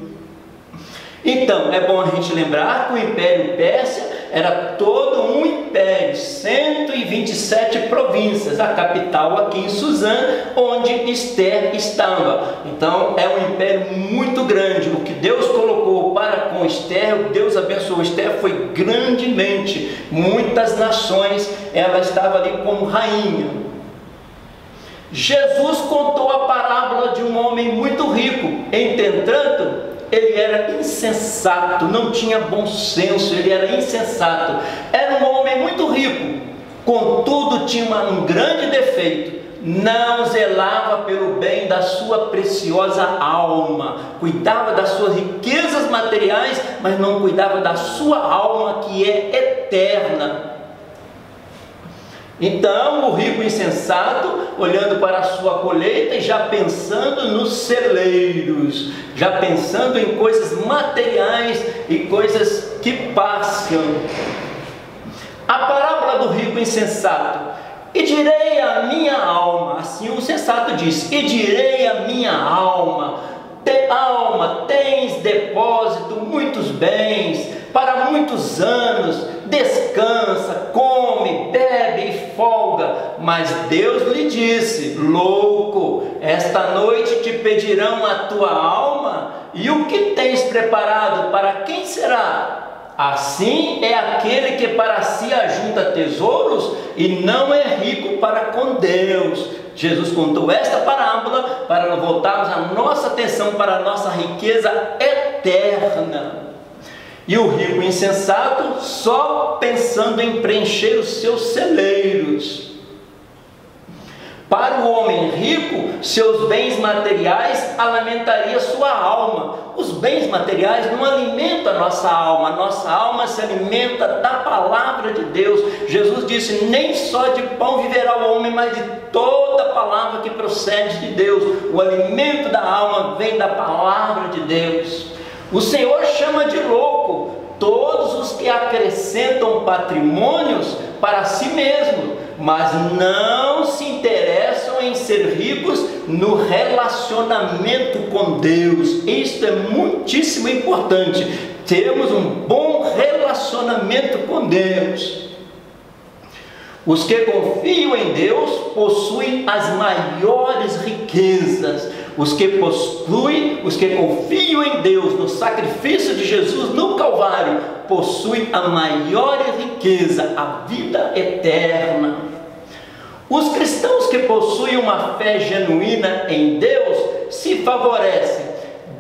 Então, é bom a gente lembrar que o Império Persa era todo um império, 127 províncias, a capital aqui em Suzã, onde Esther estava. Então, é um império muito grande. O que Deus colocou para com Esther, Deus abençoou Esther, foi grandemente. Muitas nações, ela estava ali como rainha. Jesus contou a parábola de um homem muito rico. Entretanto, ele era insensato, não tinha bom senso, ele era insensato. Era um homem muito rico, contudo tinha um grande defeito: não zelava pelo bem da sua preciosa alma. Cuidava das suas riquezas materiais, mas não cuidava da sua alma, que é eterna. Então o rico insensato, olhando para a sua colheita e já pensando nos celeiros, já pensando em coisas materiais e coisas que passam. A parábola do rico insensato: e direi à minha alma, assim o sensato diz, e direi à minha alma, alma, tens depósito muitos bens para muitos anos, descansa, come, bebe e folga. Mas Deus lhe disse: louco, esta noite te pedirão a tua alma, e o que tens preparado, para quem será? Assim é aquele que para si ajunta tesouros e não é rico para com Deus. Jesus contou esta parábola para voltarmos a nossa atenção para a nossa riqueza eterna. E o rico insensato só pensando em preencher os seus celeiros. Para o homem rico, seus bens materiais alimentaria sua alma. Os bens materiais não alimentam a nossa alma se alimenta da palavra de Deus. Jesus disse: nem só de pão viverá o homem, mas de toda palavra que procede de Deus. O alimento da alma vem da palavra de Deus. O Senhor chama de louco todos os que acrescentam patrimônios para si mesmos, mas não se interessam em ser ricos no relacionamento com Deus. Isto é muitíssimo importante. Temos um bom relacionamento com Deus. Os que confiam em Deus possuem as maiores riquezas. Os que confiam em Deus, no sacrifício de Jesus no Calvário, possuem a maior riqueza, a vida eterna. Os cristãos que possuem uma fé genuína em Deus se favorecem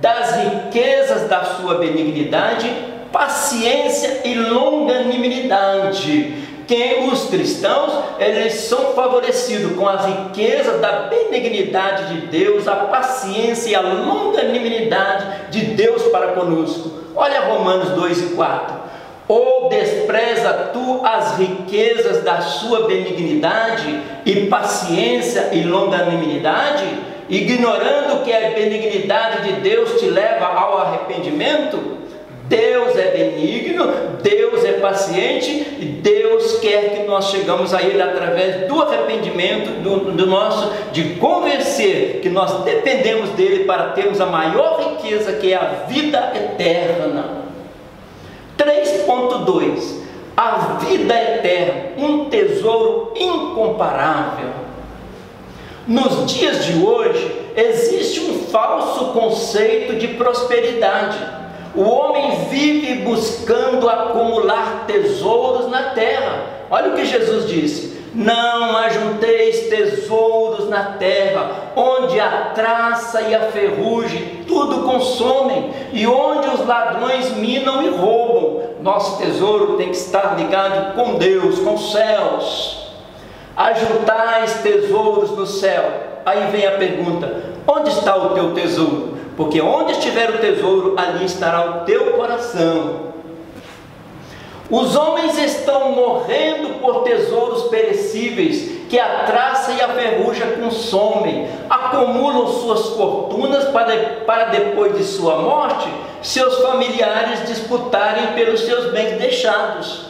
das riquezas da sua benignidade, paciência e longanimidade. Que os cristãos, eles são favorecidos com as riquezas da benignidade de Deus, a paciência e a longanimidade de Deus para conosco. Olha Romanos 2:4. Ou despreza tu as riquezas da sua benignidade e paciência e longanimidade, ignorando que a benignidade de Deus te leva ao arrependimento? Deus é benigno, Deus é paciente e Deus quer que nós chegamos a Ele através do arrependimento, de convencer que nós dependemos dEle para termos a maior riqueza, que é a vida eterna. 3.2. A vida eterna, um tesouro incomparável. Nos dias de hoje, existe um falso conceito de prosperidade. O homem vive buscando acumular tesouros na terra. Olha o que Jesus disse: não ajunteis tesouros na terra, onde a traça e a ferrugem tudo consomem, e onde os ladrões minam e roubam. Nosso tesouro tem que estar ligado com Deus, com os céus. Ajuntais tesouros no céu. Aí vem a pergunta: onde está o teu tesouro? Porque onde estiver o tesouro, ali estará o teu coração. Os homens estão morrendo por tesouros perecíveis, que a traça e a ferrugem consomem, acumulam suas fortunas para depois de sua morte, seus familiares disputarem pelos seus bens deixados.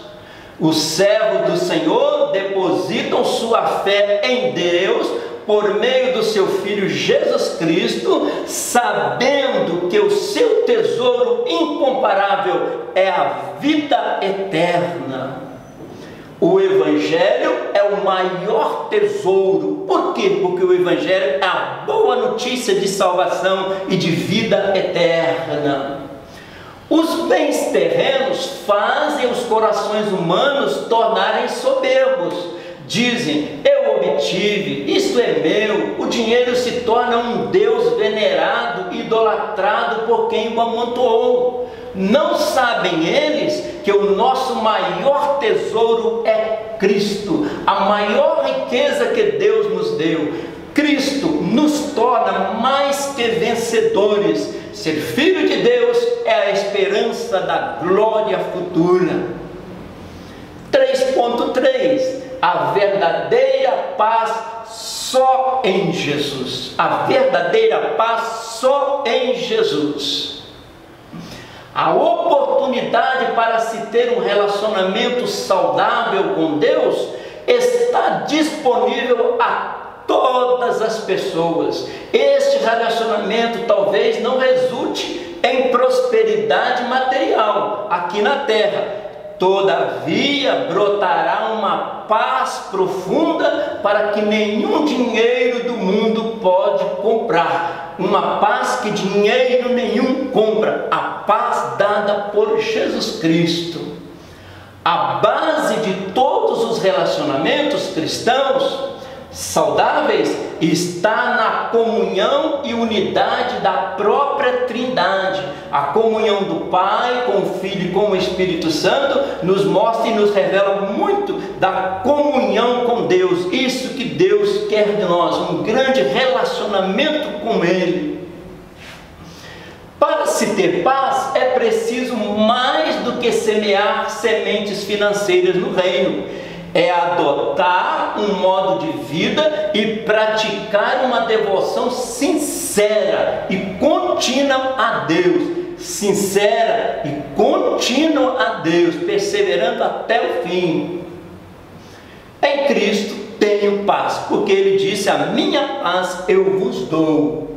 Os servos do Senhor depositam sua fé em Deus por meio do seu Filho Jesus Cristo, sabendo que o seu tesouro incomparável é a vida eterna. O Evangelho é o maior tesouro. Por quê? Porque o Evangelho é a boa notícia de salvação e de vida eterna. Os bens terrenos fazem os corações humanos tornarem soberbos. Dizem: eu obtive, isto é meu. O dinheiro se torna um Deus venerado, idolatrado por quem o amontoou. Não sabem eles que o nosso maior tesouro é Cristo, a maior riqueza que Deus nos deu. Cristo nos torna mais que vencedores. Ser filho de Deus é a esperança da glória futura. 3.3 A verdadeira paz só em Jesus. A verdadeira paz só em Jesus. A oportunidade para se ter um relacionamento saudável com Deus está disponível a todas as pessoas. Este relacionamento talvez não resulte em prosperidade material aqui na terra. Todavia brotará uma paz profunda para que nenhum dinheiro do mundo pode comprar. Uma paz que dinheiro nenhum compra. A paz dada por Jesus Cristo. A base de todos os relacionamentos cristãos saudáveis está na comunhão e unidade da própria Trindade. A comunhão do Pai com o Filho e com o Espírito Santo nos mostra e nos revela muito da comunhão com Deus. Isso que Deus quer de nós, um grande relacionamento com Ele. Para se ter paz é preciso mais do que semear sementes financeiras no reino. É adotar um modo de vida e praticar uma devoção sincera e contínua a Deus. Sincera e contínua a Deus, perseverando até o fim. Em Cristo tenho paz, porque Ele disse: a minha paz eu vos dou.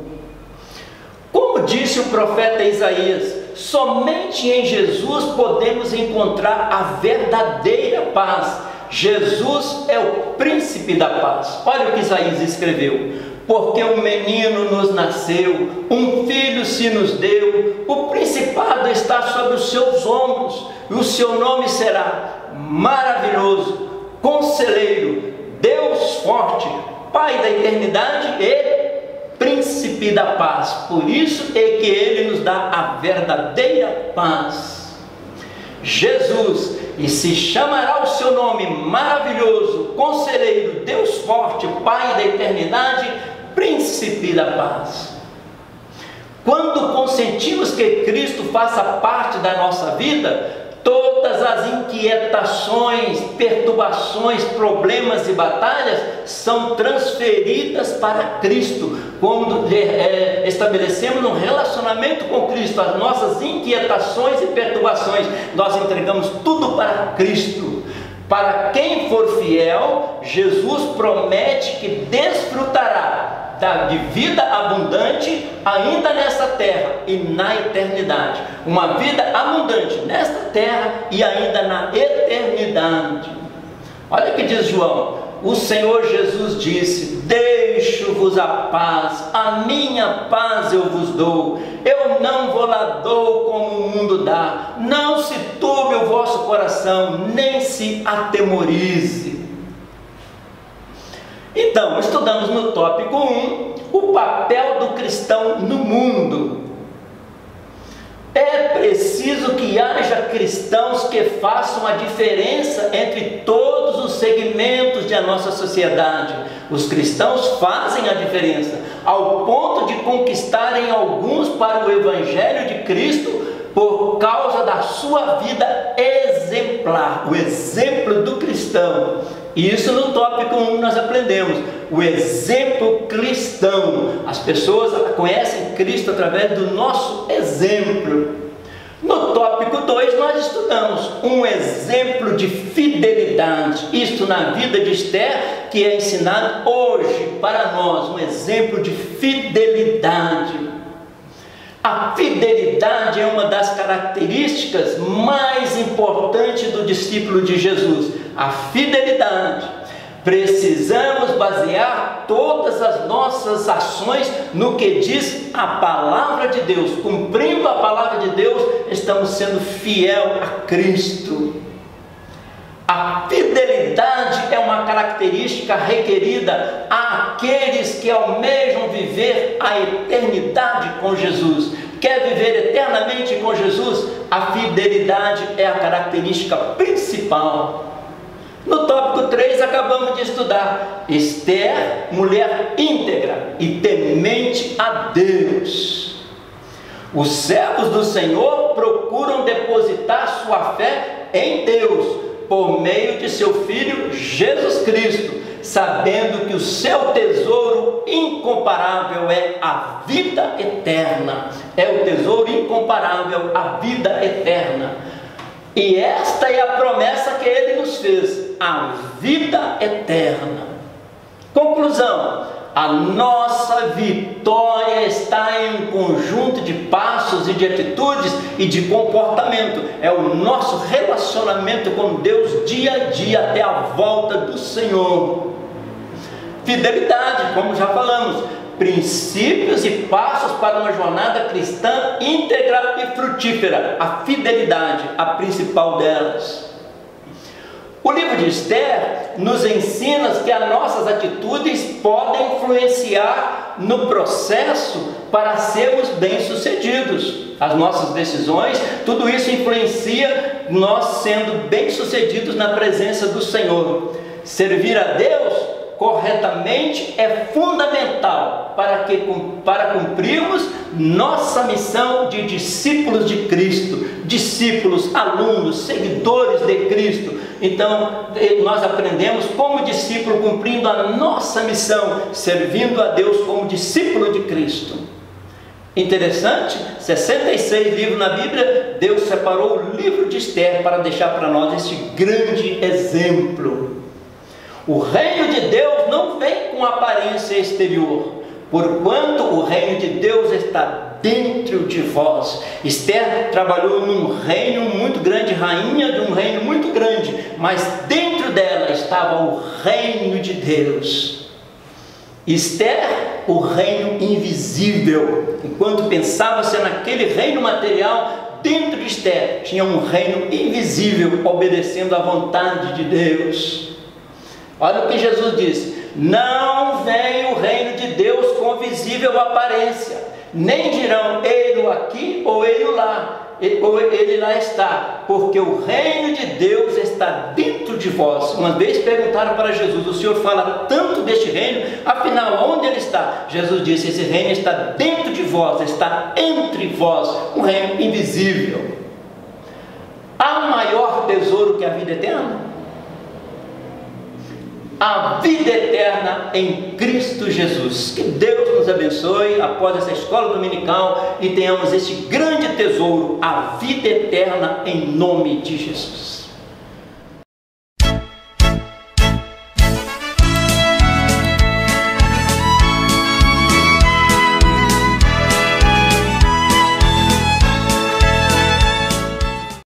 Como disse o profeta Isaías, somente em Jesus podemos encontrar a verdadeira paz. Jesus é o príncipe da paz. Olha o que Isaías escreveu: porque um menino nos nasceu, um filho se nos deu, o principado está sobre os seus ombros, e o seu nome será Maravilhoso, Conselheiro, Deus Forte, Pai da eternidade e Príncipe da paz. Por isso é que Ele nos dá a verdadeira paz. Jesus, e se chamará o seu nome Maravilhoso, Conselheiro, Deus Forte, Pai da eternidade, Príncipe da paz. Quando consentimos que Cristo faça parte da nossa vida, todas as inquietações, perturbações, problemas e batalhas são transferidas para Cristo. Quando estabelecemos um relacionamento com Cristo, as nossas inquietações e perturbações, nós entregamos tudo para Cristo. Para quem for fiel, Jesus promete que desfrutará de vida abundante ainda nesta terra e na eternidade. Uma vida abundante nesta terra e ainda na eternidade. Olha o que diz João: o Senhor Jesus disse: deixo-vos a paz, a minha paz eu vos dou. Eu não vou lá dou como o mundo dá. Não se turbe o vosso coração, nem se atemorize. Então, estudamos no tópico 1 o papel do cristão no mundo. É preciso que haja cristãos que façam a diferença entre todos os segmentos da nossa sociedade. Os cristãos fazem a diferença, ao ponto de conquistarem alguns para o Evangelho de Cristo por causa da sua vida exemplar, o exemplo do cristão. Isso no tópico 1 nós aprendemos, o exemplo cristão. As pessoas conhecem Cristo através do nosso exemplo. No tópico 2 nós estudamos um exemplo de fidelidade, isto na vida de Esther, que é ensinado hoje para nós, um exemplo de fidelidade. A fidelidade é uma das características mais importantes do discípulo de Jesus. A fidelidade. Precisamos basear todas as nossas ações no que diz a palavra de Deus. Cumprindo a palavra de Deus, estamos sendo fiel a Cristo. A fidelidade é uma característica requerida àqueles que almejam viver a eternidade com Jesus. Quer viver eternamente com Jesus? A fidelidade é a característica principal. No tópico 3 acabamos de estudar Esther, mulher íntegra e temente a Deus. Os servos do Senhor procuram depositar sua fé em Deus por meio de seu Filho Jesus Cristo, sabendo que o seu tesouro incomparável é a vida eterna. É o tesouro incomparável, a vida eterna. E esta é a promessa que Ele nos fez, a vida eterna. Conclusão: a nossa vitória está em um conjunto de passos e de atitudes e de comportamento. É o nosso relacionamento com Deus dia a dia até a volta do Senhor. Fidelidade, como já falamos, princípios e passos para uma jornada cristã íntegra e frutífera. A fidelidade, a principal delas. O livro de Esther nos ensina que as nossas atitudes podem influenciar no processo para sermos bem-sucedidos. As nossas decisões, tudo isso influencia nós sendo bem-sucedidos na presença do Senhor. Servir a Deus corretamente é fundamental para cumprirmos nossa missão de discípulos de Cristo, discípulos, alunos, seguidores de Cristo. Então, nós aprendemos como discípulo cumprindo a nossa missão, servindo a Deus como discípulo de Cristo. Interessante, 66 livros na Bíblia, Deus separou o livro de Esther para deixar para nós este grande exemplo. O reino de Deus não vem com aparência exterior, porquanto o reino de Deus está dentro de vós. Esther trabalhou num reino muito grande, rainha de um reino muito grande, mas dentro dela estava o reino de Deus. Esther, o reino invisível. Enquanto pensava-se naquele reino material, dentro de Esther tinha um reino invisível, obedecendo à vontade de Deus. Olha o que Jesus disse: não vem o reino de Deus com visível aparência, nem dirão ele aqui ou ele lá, ou ele lá está, porque o reino de Deus está dentro de vós. Uma vez perguntaram para Jesus: o Senhor fala tanto deste reino, afinal onde ele está? Jesus disse: esse reino está dentro de vós, está entre vós, um reino invisível. Há um maior tesouro que a vida eterna? A vida eterna em Cristo Jesus. Que Deus nos abençoe após essa escola dominical e tenhamos esse grande tesouro, a vida eterna em nome de Jesus.